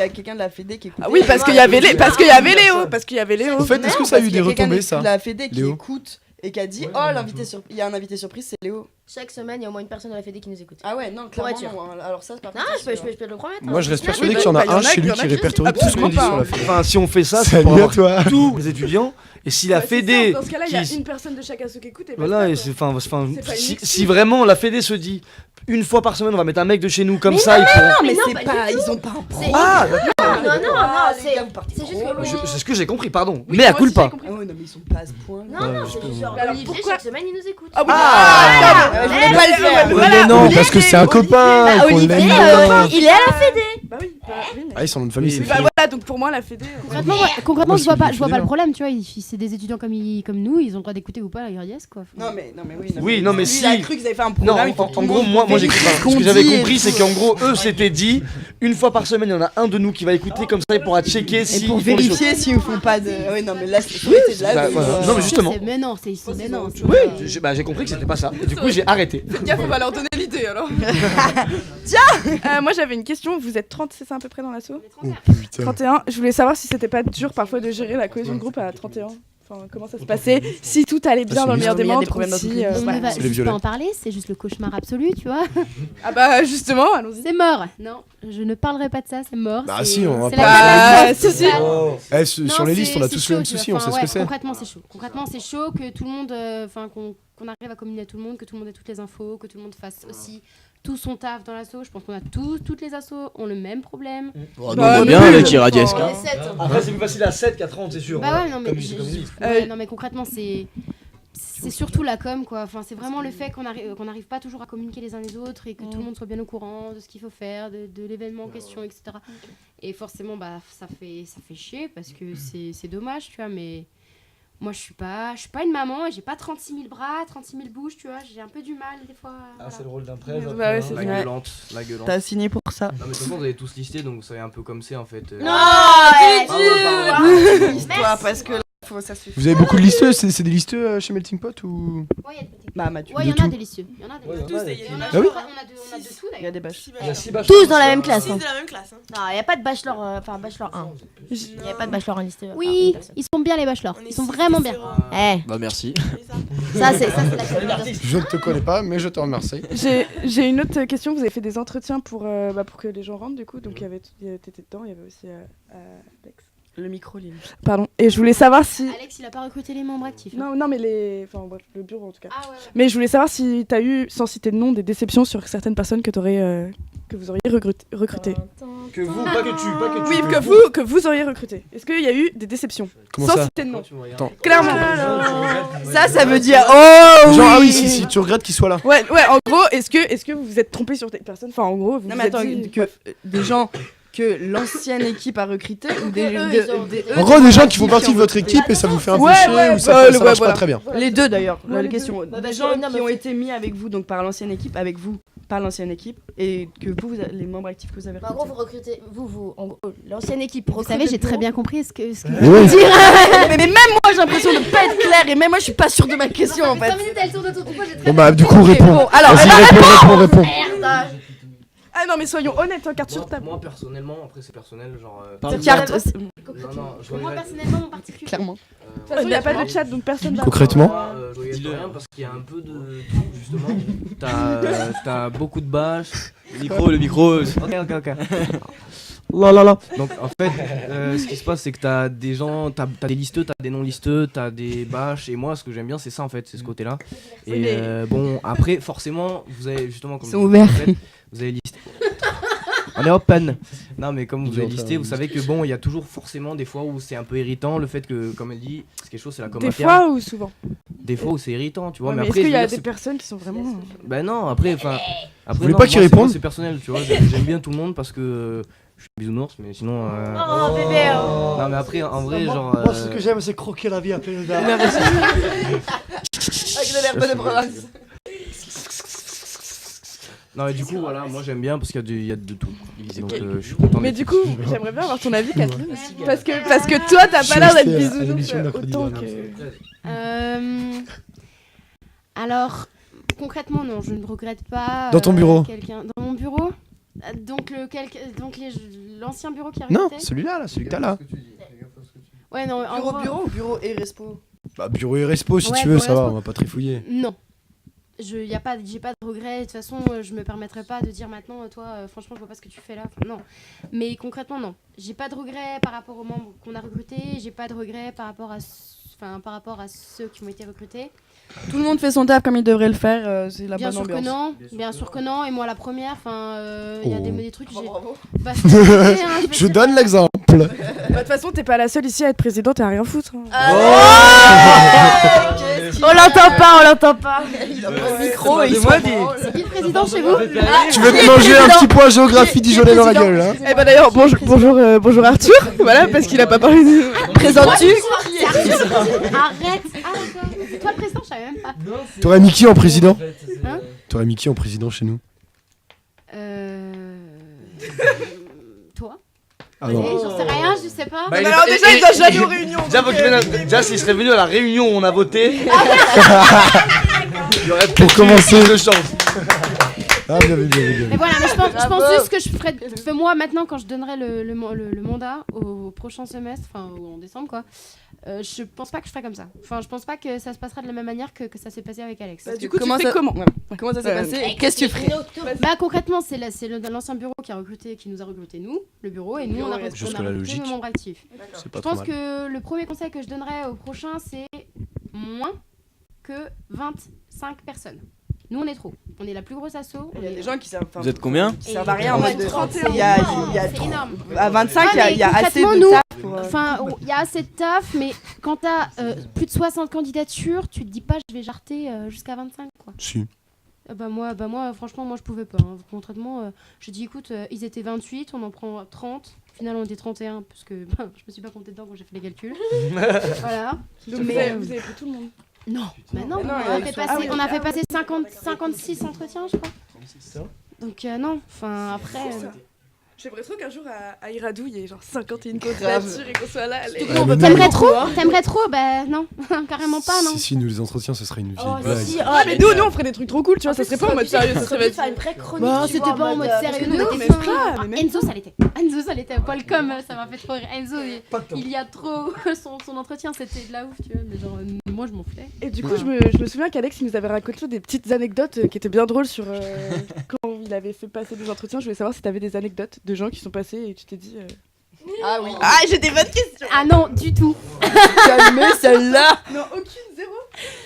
a qui. quelqu'un de la Fédé qui écoutait. Ah oui, parce qu'il y avait Léo. Parce qu'il y avait Léo. Parce qu'il y avait Léo. Au fait, est-ce que ça a eu des retombées, ça? De la Fédé qui Léo écoute et qui a dit oh il y a un invité surprise, c'est Léo. Chaque semaine, il y a au moins une personne de la Fédé qui nous écoute. Ah ouais, non, Pour être clairement. sûr. Non, alors ça, c'est pas Non, je peux le promettre. Moi, je reste hein. persuadé Oui, qu'il y en bah, a y en un a chez qui- lui y en a qui qui- répertorie tout ce qu'on dit absolument sur la pas, Fédé. Enfin, si on fait ça, c'est Salut pour à avoir toi. tous les étudiants. Et si la Bah, c'est Fédé. ça, dans ce cas-là, il y a qui- une personne de chaque asso qui écoute et Voilà, et basta, c'est, quoi. enfin, C'est pas une si, excuse. si vraiment la Fédé se dit une fois par semaine, on va mettre un mec de chez nous comme Mais ça, ils pourront. Non, mais non, c'est pas pas. du Ils ont pas un pro. C'est- Ah, Non, les c'est gars, vous partez c'est juste trop que. loin. c'est ce que j'ai compris, pardon. Oui, Mais à moi aussi, culpa. j'ai compris. Ah ouais, non, mais ils sont pas à ce point. Non, c'est juste genre Mais alors, Olivier, pourquoi chaque semaine, il nous écoute. Ah oui. Je voulais pas le faire. Mais non, parce que c'est un copain. et qu'on Olivier, l'aime bien. il est à la Fédé. Bah oui, oui, mais- Ah, ils sont nom de famille, Oui, c'est Bah fini. voilà, donc pour moi, la Fédé. Concrètement, Moi, je vois c'est pas, du je vois pas fédéral. le problème, tu vois. C'est des étudiants comme nous, ils ont le droit d'écouter ou pas la Gariès, quoi. Non, mais oui. Oui, non, mais lui, si. il a cru qu'ils avaient fait un Non, programme. en gros, moi j'ai vérifier ce que j'avais compris, c'est qu'en gros gros, eux s'étaient dit, une fois par semaine, il y en a un de nous qui va écouter, comme ça il pourra checker Et si. pour ils font les choses. vérifier s'ils font pas de. Oui, non, mais là, c'est de la Bah, vie, voilà. quoi. Non, mais justement. Mais non, c'est ici, mais non. Oui, j'ai compris que c'était pas ça. Et du coup, j'ai arrêté. Faites gaffe, on va leur donner l'idée alors. Moi j'avais une question, vous êtes 30, c'est ça à peu près dans l'assaut? Oh putain. 31, je voulais savoir si c'était pas dur parfois de gérer la cohésion de groupe à 31. Enfin, comment ça se passait? Si tout allait bien c'est dans le meilleur des il y a des mondes, problèmes ou si, d'entreprise. On voilà. ne va c'est les juste violets. pas en parler, c'est juste le cauchemar absolu, tu vois. Ah bah justement, allons-y. C'est mort. Non, je ne parlerai pas de ça, c'est mort. Bah c'est- si, on va c'est pas- la Bah, catastrophe si, si. totale. Eh, sur Non, les listes, on a c'est tous chaud, le même tu vois. souci, on Enfin, sait ce ouais, que c'est. Concrètement, c'est chaud. Concrètement, c'est chaud que tout le monde, enfin, qu'on arrive à communiquer à tout le monde, que tout le monde ait toutes les infos, que tout le monde fasse aussi tout son taf dans l'asso. Je pense qu'on a toutes les assos ont le même problème. Oh, nous, Bah, on va non, bien mais- avec Iradiesque. On hein. est 7. Après, c'est plus facile à 7 qu'à 30, c'est sûr. Bah ouais, non mais, Comme ils disent. ouais, non mais concrètement c'est surtout la com quoi. Enfin c'est vraiment le fait qu'on n'arrive pas toujours à communiquer les uns les autres et que tout le monde soit bien au courant de ce qu'il faut faire, de l'événement en question, etc. Et forcément bah ça fait chier parce que c'est dommage tu vois mais moi je suis pas une maman et j'ai pas 36 000 bras, 36 000 bouches tu vois, j'ai un peu du mal des fois. Ah, voilà. c'est le rôle d'un prêtre. Bah ouais, c'est La vrai. gueulante, la gueulante. T'as signé pour ça. Non mais de toute façon vous avez tous listé donc vous savez un peu comme c'est en fait. Non, Histoire, parce que là, ça suffit. Vous avez beaucoup de listeux, c'est des listeux chez Melting Pot ou. Ouais, y a des petits. Bah, Mathieu. Ouais, il y de en a tout. délicieux. Il y en a Ouais, délicieux. il y en a. On a Ah oui on a de tout Il y a d'ailleurs. des bâches. Il y a 6 bâches. Tous dans la même classe. hein. de la même classe. Hein. Non, il n'y a pas de bachelor, enfin bachelor 1. Il n'y a pas de bachelor en listé. Oui, ils sont bien les bachelors. Ils sont vraiment bien. Eh, Bah merci. ça c'est la qualité. Je ne te connais pas, mais je te remercie. J'ai une autre question, vous avez fait des entretiens pour que les gens rentrent du coup, donc t'étais dedans, il y avait aussi Alex. Le micro, Lily. Pardon, et je voulais savoir si... Alex, il a pas recruté les membres actifs. hein. Non, mais enfin bref, le bureau en tout cas. Ah ouais. Mais je voulais savoir si t'as eu, sans citer de nom, des déceptions sur certaines personnes que vous auriez recrutées. Que vous, pas que tu. Oui, que vous auriez recruté. Est-ce qu'il y a eu des déceptions? Comment Sans ça citer de nom. Attends. Clairement. Ça veut dire oh Genre, ah oui, si tu regrettes qu'il soit là. Ouais, en gros, est-ce que vous vous êtes trompé sur des personnes? Enfin, en gros, vous Non, vous mais êtes attends, dit- que des gens que l'ancienne équipe a recruté ou des eux, ils ont recruté. En gros, des gens qui font partie de votre équipe et ça vous fait un peu Ouais, chier ouais, ou ça ouais, marche voilà. pas très bien. Les deux d'ailleurs, Ouais, la les question. bah, Des gens non, qui mais ont faut- été mis avec vous, donc par l'ancienne équipe, avec vous, par l'ancienne équipe, et que les membres actifs que vous avez En gros, recrutés. vous recrutez, en gros, l'ancienne équipe Vous recrute savez, le j'ai très bureau. bien compris ce que Mais oui. mais même moi j'ai l'impression de pas être claire et même moi je suis pas sûre de ma question en fait. 5 minutes, elle tourne autour de toi, j'ai très Bon bah, du coup, Ok, réponds. bon, alors, Vas-y, réponds. Merde, non, mais soyons honnêtes, hein, carte sur table. Moi personnellement, après c'est personnel, genre. Carte. Non, je Moi regrette. personnellement, mon particulier. Clairement. De toute façon, il n'y a pas de chat, donc personne va. Concrètement Je regrette rien parce qu'il y a un peu de. Justement, t'as beaucoup de bâches. Le micro. Ok. Là. Donc en fait, ce qui se passe, c'est que t'as des gens, t'as des listeux, t'as des non-listeux, t'as des bâches. Et moi, ce que j'aime bien, c'est ça en fait, c'est ce côté-là. Et bon, après, forcément, vous avez justement comme Ils sont ouverts. vous avez listé. On est open. Non, mais comme vous avez listé, vous savez que bon, il y a toujours forcément des fois où c'est un peu irritant le fait que, comme elle dit, c'est quelque chose, c'est la com Des interne. fois ou souvent? Des fois où c'est irritant, tu vois. Ouais, mais mais après, est-ce qu'il y je veux a dire, des personnes qui sont vraiment. ben non, après, enfin. Après, voulez non, pas qu'il moi, réponde c'est personnel, tu vois. J'aime bien tout le monde parce que je suis bisounours, mais sinon. Oh bébé. Non, mais après, en vrai, genre. Moi, ce que j'aime, c'est croquer la vie à pleine dents. Avec de l'herbe de province. Non, et du coup, voilà, moi j'aime bien parce qu'il y a de tout. Donc, je suis content. Mais d'être du coup, ici. j'aimerais bien avoir ton avis, Catherine. Parce que toi, t'as pas l'air d'être resté à l'émission bisounours mercredi autant dernier. que. Alors, concrètement, non, je ne regrette pas. Dans ton bureau. Quelqu'un dans mon bureau. Donc l'ancien bureau qui a Non, recruté. celui-là, celui que t'as là. Ouais, non, en gros, Bureau ou bureau et respo? Bah, bureau et respo si Ouais, tu veux, bureau ça et va, respo. on va pas trifouiller. Non. J'ai pas de regret. De toute façon, je me permettrai pas de dire maintenant, toi, franchement, je vois pas ce que tu fais là. Enfin, non. Mais concrètement, non. J'ai pas de regret par rapport aux membres qu'on a recrutés. J'ai pas de regret par rapport à ceux qui ont été recrutés. Tout le monde fait son taf comme il devrait le faire, c'est la Bien bonne sûr que ambiance. non. Bien sûr que non. Et moi, la première, enfin, il y a Oh. des trucs. Bravo. Bah, c'est compliqué, hein, vais Je te donne dire. l'exemple. Bah, de toute façon, t'es pas la seule ici à être présidente et à rien foutre. hein. On l'entend pas. Il a pas le micro et il se C'est qui le président chez vous? Tu veux te manger un petit point géographie dijonais dans la gueule, hein? Eh bah d'ailleurs, bonjour Arthur, voilà, parce qu'il a pas parlé de... Présentes-tu Arrête. Ah d'accord. C'est toi le président, je savais même pas. T'aurais mis qui en président? Hein? T'aurais mis qui en président chez nous? Toi? Ah Eh, non. J'en sais rien, je sais pas. Bah, Mais alors déjà, il doit jamais aux réunions. Déjà, s'il serait venu à la réunion où on a voté, il y aurait Pour commencer. de chance. Ah, bien vu, bien vu, bien vu. Mais voilà, mais je pense juste que je ferais moi maintenant quand je donnerai le mandat au prochain semestre, enfin en décembre quoi. Je pense pas que je ferai comme ça. Enfin, je pense pas que ça se passera de la même manière que ça s'est passé avec Alex. Du coup, Comment tu ça- fais comment? Voilà. Comment ça s'est passé et qu'est-ce que tu ferais? Bah concrètement, c'est l'ancien bureau qui nous a recruté nous, le bureau, et nous on a Jusque-là, recruté logique. nos membres actifs. C'est Je pas trop pense mal. que le premier conseil que je donnerais au prochain, c'est moins que 25 personnes. Nous, on est trop. On est la plus grosse asso. Il y a des gens qui servent. Vous êtes combien? Qui servent à rien en Ouais, mode de. 31. Il y a C'est trop- énorme. À 25, Ouais, il y a mais assez de concrètement, taf pour. Enfin, il y a assez de taf, mais quand t'as plus de 60 candidatures, tu te dis pas je vais jarter jusqu'à 25 quoi. Si. Bah moi, franchement, moi je pouvais pas. Hein. Concrètement, j'ai dit écoute, ils étaient 28, on en prend 30. Au final, on était 31 parce que je me suis pas compté dedans quand j'ai fait les calculs. Voilà. Donc Mais, vous avez pris tout le monde. Non, bah non, Non, on a fait ah passer, oui. on a fait passer 56 entretiens, je crois. Donc non, enfin après. J'aimerais trop qu'un jour à Iradou, il y ait genre 51 candidatures et qu'on soit là. allez. Ouais, mais T'aimerais nous- trop? T'aimerais trop? Bah non, carrément pas, non. Si, nous, les entretiens, ce serait une vieille Oh, blague. si, Ah, mais nous, on ferait des trucs trop cool, tu vois, ça serait pas en mode sérieux, ça serait faire une vraie chronique. Bah, tu c'était vois, pas en mode sérieux, parce que nous, nous, on mais était pas, fin. mais Enzo, ça l'était. Paul Com, ça m'a fait trop rire. Enzo, il y a trop. Son entretien, c'était de la ouf, tu vois. Mais genre, moi, je m'en foutais. Et du coup, je me souviens qu'Alex il nous avait raconté des petites anecdotes qui étaient bien drôles sur quand il avait fait passer des entretiens. Je voulais savoir si t'avais des anecdotes de gens qui sont passés et tu t'es dit. Ah oui. Ah, j'ai des bonnes questions. Ah non, du tout. Calmez celle-là. Non, aucune, zéro.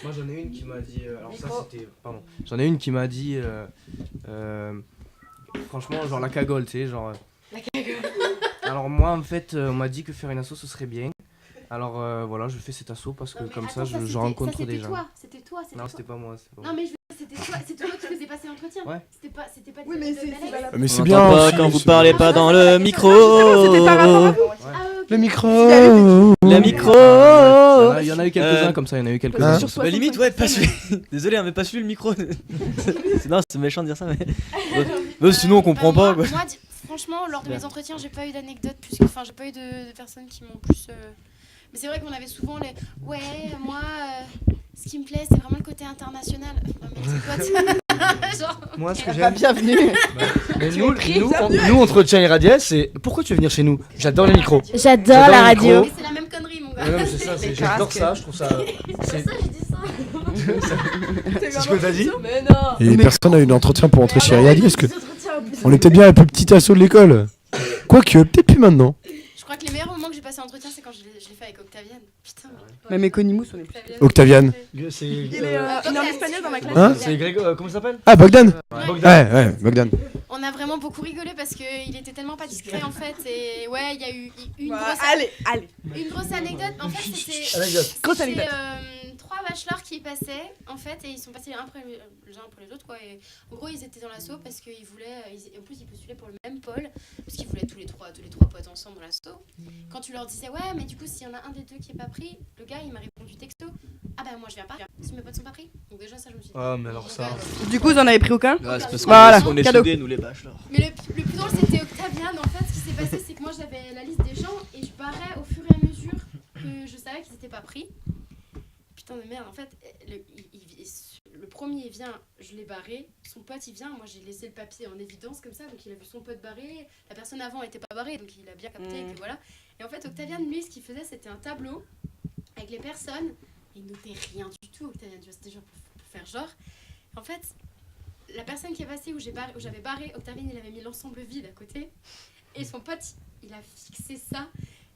Moi j'en ai une qui m'a dit. Alors ça c'était. Pardon. J'en ai une qui m'a dit. Franchement, genre la cagole, tu sais, genre. La cagole. Alors moi en fait, on m'a dit que faire une asso ce serait bien. Alors voilà, je fais cet asso parce que comme ça je rencontre des gens. C'était toi. Non, c'était pas moi. c'était pas Non, moi. mais c'est toi qui faisais passer l'entretien. Ouais. C'était pas Oui, mais c'est Alex. Mais c'est On bien. entend pas aussi, quand vous c'est- parlez pas dans le micro. C'était par rapport à vous. Ah, ok. Le micro. Le micro. Il y en a eu quelques-uns comme ça, il y en a eu quelques-uns. Hein Sur Bah 65 limite ouais pas celui. Désolé hein, mais pas celui le micro. Non c'est méchant de dire ça mais. Ouais, sinon on comprend pas quoi. Moi, franchement, lors de mes entretiens, j'ai pas eu d'anecdotes plus que. Enfin, j'ai pas eu de personnes qui m'ont plus. Mais c'est vrai qu'on avait souvent les. Ouais, moi, ce qui me plaît, c'est vraiment le côté international. Ah, mais c'est quoi Genre, Moi, ce que Pas j'aime. bienvenue. Mais nous, entretien Irradiel, c'est pourquoi tu veux venir chez nous? J'adore les micros. J'adore J'adore la le micro. radio. mais c'est la même connerie, mon gars. Ouais, non, mais c'est ça, j'adore ça, je trouve ça. C'est ça, je dis ça. C'est ce que t'as dit? Mais non. Et personne n'a eu d'entretien pour entrer chez Riadi. Est-ce que Entretiens en plus. on était bien la plus petite asso de l'école? Quoique, peut-être plus maintenant. Je crois que les meilleurs moments que j'ai passé en entretien, c'est quand je l'ai fait avec Octavienne. Putain. Même Econimous, on est plus. Octaviane. C'est. Il est en espagnol dans ma classe. Hein C'est Grégo, comment il s'appelle? Ah, Bogdan. Bogdan. Ouais, Bogdan. On a vraiment beaucoup rigolé parce qu'il était tellement pas discret en fait. Et ouais, il y a eu une Voilà, grosse allez. Une grosse anecdote, en fait, c'était Anecdote. c'était, 3 bachelors qui passaient, en fait, et ils sont passés les uns après les autres, quoi. Et en gros, ils étaient dans l'assaut parce qu'ils voulaient, en plus, ils postulaient pour le même pôle, parce qu'ils voulaient tous les trois potes ensemble dans l'assaut. Quand tu leur disais, ouais, mais du coup, s'il y en a un des deux qui est pas pris, le gars, il m'a répondu texto, ah bah moi je viens pas, si mes potes sont pas pris. Donc déjà, ça, je me suis dit. Ah, mais alors ça. Du coup, vous en avez pris aucun? Ouais, c'est parce Voilà, qu'on est cadeau. soudés, nous les bachelors. Mais le plus drôle, c'était Octavian. En fait, ce qui s'est passé, c'est que moi, j'avais la liste des gens et je barrais au fur et à mesure que je savais qu'ils étaient pas pris. Putain de merde, en fait, le premier vient, je l'ai barré, son pote il vient, moi j'ai laissé le papier en évidence comme ça, donc il a vu son pote barré, la personne avant était pas barrée, donc il a bien capté que voilà. Et en fait, Octavian, lui, ce qu'il faisait, c'était un tableau avec les personnes, et il notait rien du tout, Octavian, tu vois, c'était genre pour faire genre. En fait, la personne qui est passée où j'avais barré, Octavian, il avait mis l'ensemble vide à côté, et son pote, il a fixé ça,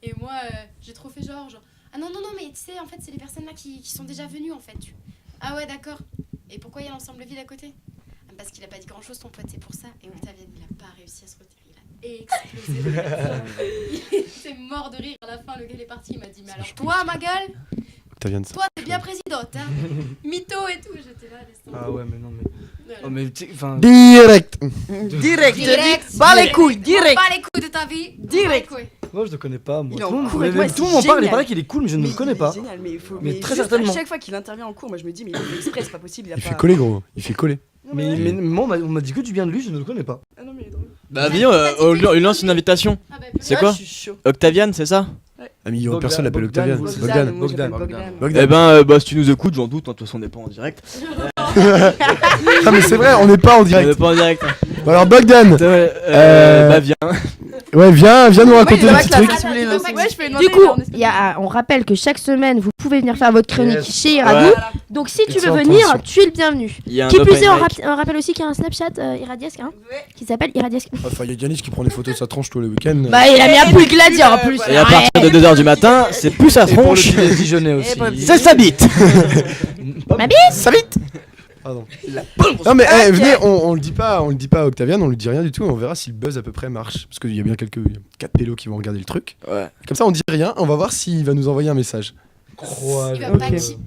et moi, j'ai trop fait genre, ah non, mais tu sais, en fait, c'est les personnes là qui sont déjà venues, en fait. Ah ouais, d'accord. Et pourquoi il y a l'ensemble vide à côté? Parce qu'il a pas dit grand chose, ton pote, c'est pour ça. Et Octavian, il a pas réussi à se retirer. Il a explosé de rire. Il était mort de rire. À la fin, le gars, il est parti. Il m'a dit, mais alors toi, ma gueule, Octaviane. toi, t'es bien présidente, hein. Mytho et tout. J'étais là, laisse tomber. Ah ouais, mais non, mais. Voilà. Oh, mais tu sais, enfin. Direct. Direct. Bas les couilles, direct. Pas les couilles de ta vie. Direct. Pas les couilles. Moi, je le connais pas, moi. Il est en Tout le monde- cours avec moi, tout le c'est monde m'en parle, il génial. paraît qu'il est cool, mais je ne le connais pas. Génial, mais il faut. Mais très juste, certainement. À chaque fois qu'il intervient en cours, moi je me dis, mais il fait exprès, c'est pas possible. Il fait coller, gros. Il fait coller. Mais moi, on m'a dit que du bien de lui, je ne le connais pas. Ah non, mais il est drôle. Bah, viens, on lui lance une invitation. Ah bah, C'est quoi? Je suis chaud. Octavian, c'est ça? Un million de Bogdan, personnes l'appellent Bogdan, Octavian. c'est Bogdan. moi, j'appelle Bogdan. Bogdan. Eh ben, bah, si tu nous écoutes, j'en doute, hein, de toute façon, on n'est pas en direct. Ah, mais c'est vrai, on n'est pas en On n'est direct. pas en direct. Bon, alors, Bogdan. Bah, viens. Ouais, viens nous raconter il est des dans petits la trucs. classe, si vous voulez lancer. Ouais, je fais une Du coup, on rappelle que chaque semaine, vous pouvez venir faire votre chronique Yes. chez Iradi. Ouais. Donc si tu veux Excellente venir, transition. tu es le bienvenu. Il y a un Qui plus open est, mic. on rappelle aussi qu'il y a un Snapchat Iradiesque, hein, qui s'appelle Iradiesque. Enfin, il y a Yanis qui prend des photos de sa tronche tous les week-ends. Bah, il a mis un peu éclat dire en plus. Et à partir de 2h du matin, c'est plus sa Et pour le tronche, petit Dijonais aussi. c'est sa bite. Ma bite. Ça vite. Pardon. Non mais venez, on le dit pas à Octavian, on lui dit rien du tout, on verra si le buzz à peu près marche. Parce qu'il y a bien 4 pélos qui vont regarder le truc. Ouais. Comme ça on dit rien, on va voir s'il va nous envoyer un message. Il va Crois-le. pas qui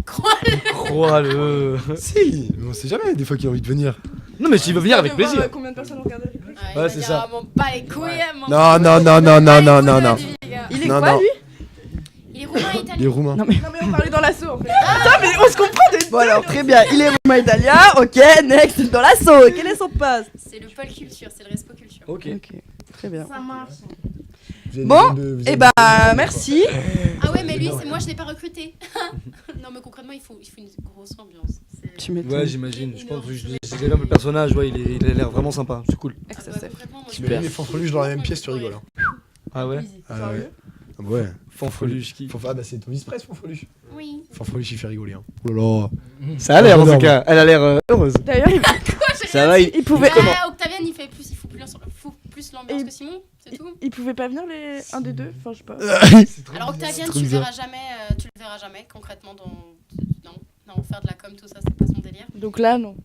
Crois-le. Si, on sait jamais des fois qu'il a envie de venir. Non, mais s'il veut venir avec Je vais voir, plaisir. Combien de personnes ont regardé le replay? Ouais, c'est ça. M'en bat les couilles, m'en Non, bat non, les non, couilles, non, m'en bat non, les non, couilles, non. les gars. Il est Non, quoi non. lui? Il est roumain italien. Les Roumains. Non mais. Non, mais on parlait dans l'assaut en fait. Putain, mais on se comprend des Bon alors très bien, il est roumain italien, ok, next, dans l'assaut, quel est son poste? C'est le pôle culture, c'est le Respo culture. Ok. Ok, très bien. Ça marche. Bon, et bah merci. Ah ouais, mais lui, moi je l'ai pas recruté. Non, mais concrètement, il faut une grosse ambiance. C'est- Tu m'étonnes. Ouais, j'imagine. Je pense que j'ai déjà un peu le personnage, ouais, il a l'air vraiment sympa, c'est cool. Ah bah, concrètement, moi, Super. Les fanfreluches dans la même pièce, tu rigoles. Hein. Ah ouais. Ah ouais. Ah ouais. Fanfreluche qui. Ah bah c'est ton vice-presse, Fanfreluche. Oui. Fanfreluche il fait rigoler. Hein. Oh là là. Ça a l'air en tout Énorme. cas, elle a l'air heureuse. D'ailleurs, Ça va, il pouvait. Octavian, il faut plus l'ambiance Et- que Simon, c'est tout. Il pouvait pas venir les un des deux. Enfin, je sais pas. Alors Octavian, trop tu le bizarre. verras jamais, concrètement non, faire de la com, tout ça, c'est pas son délire. Donc là, non.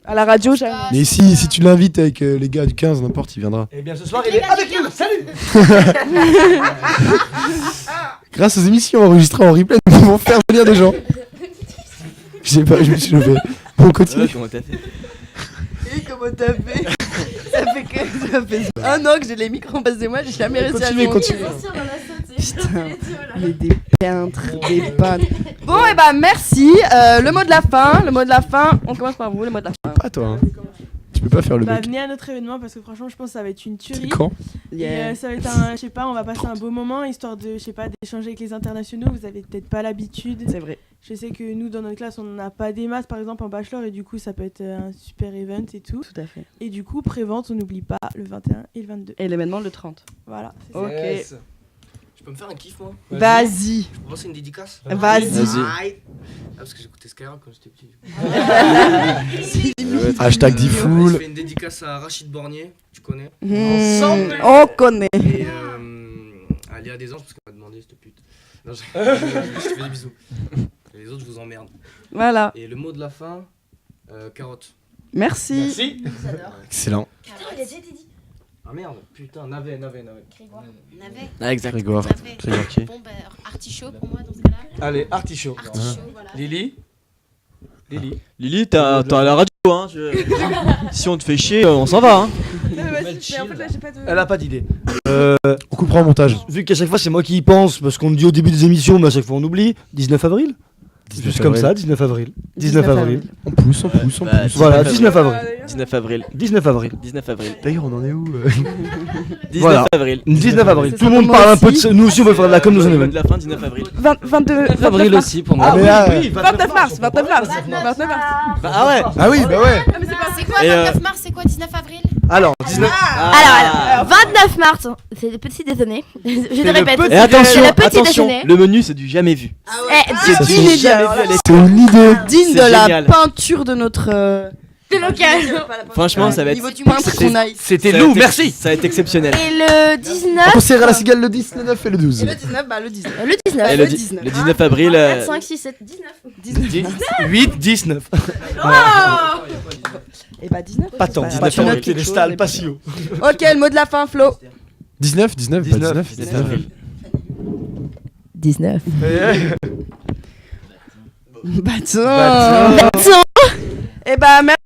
À la radio, jamais. Mais si tu l'invites avec les gars du 15, n'importe, il viendra. Et bien ce soir, il il est est avec avec nous. Salut. Grâce aux émissions enregistrées en replay, nous pouvons faire venir des gens. Je sais pas, je me suis levé. Bon, on continue. comment t'as fait? Et comment t'as fait? Ça fait 1 an que j'ai les micros en face de moi, j'ai jamais réussi à Continuez, le monter. continuez. Putain, il est des peintres. Bon et bah merci, le mot de la fin, on commence par vous, le mot de la fin. Pas toi. Hein. Tu peux pas faire le Bah, mec. venez à notre événement parce que franchement, je pense que ça va être une tuerie. C'est quand ? Et ça va être un, je sais pas, on va passer un beau moment histoire de, je sais pas, d'échanger avec les internationaux. Vous avez peut-être pas l'habitude. C'est vrai. Je sais que nous, dans notre classe, on n'a pas des maths, par exemple, en bachelor, et du coup, ça peut être un super event et tout. Tout à fait. Et du coup, prévente, on n'oublie pas le 21 et le 22. Et l'événement le 30. Voilà. c'est ça. Ok. Yes. Je peux me faire un kiff, moi? Vas-y. Je peux lancer une dédicace? Vas-y. Ah, parce que j'écoutais Skyrock quand j'étais petit. Hashtag Je Diffoul. fais une dédicace à Rachid Bornier, tu connais? On connaît. Et à Léa Desanges, parce qu'elle m'a demandé cette pute. Non, je te fais des bisous. Et les autres, je vous emmerde. Voilà. Et le mot de la fin, carotte. Merci. Excellent. Il a déjà été dit. Ah merde, putain, navet. Grégoire. Navet. Ah, exact. Grégoire. Navet. Grégoire qui ? Bon, bah, artichaut pour moi dans ce cas-là. Allez, artichaut. Artichaut, voilà. Lily. Lily, t'as la radio, hein. Si on te fait chier, on s'en va, hein. Non, mais vas-y, mais en fait, là, j'ai pas de. Elle a pas d'idée. On coupera au montage. Vu qu'à chaque fois c'est moi qui y pense, parce qu'on le dit au début des émissions, mais à chaque fois on oublie. 19 avril. C'est juste comme ça, 19 avril. 19 avril. On pousse. Bah, Voilà, 19 avril. 19 avril. 19 avril. 19 avril. D'ailleurs, on en est où 19 Voilà. avril. 19 avril. C'est Tout le ça monde pour moi parle un peu de aussi. ça. Nous aussi on veut faire de la com dans un Le mot événement. de la fin, 19 avril. 22 Avril mars. aussi pour moi. Ah, mais là, 29 mars. 29 mars. 29 mars. Ah ouais. Ah oui, bah ouais. Ah, mais c'est quoi Et, 29 mars? C'est quoi 19 avril? Alors, 19. Alors, 29 mars, c'est le petit déjeuner. Je te répète. Et attention, C'est le petit attention, déjeuner. le menu c'est du jamais vu. Eh, C'est digne du jamais vu à l'école. C'est une idée. Digne C'est de la génial. peinture de notre. de local. Franchement, ça va être. Niveau du peintre qu'on aille. C'était ça va nous, être- merci. Ça va être exceptionnel. Et le 19. On serra la cigale le 19 et le 12. Et le 19, bah le 19. Le 19. Et le le 19. 19 avril. 4, 5, 6, 7, 19. 8, 19. Et bah 19. Pas tant, Bah, 19 tu notes avril. quelque Les chose, stalles, mais- pas si haut. Ok, le mot de la fin, Flo. 19. 19 avril. 19. Bâton. Et bah merci.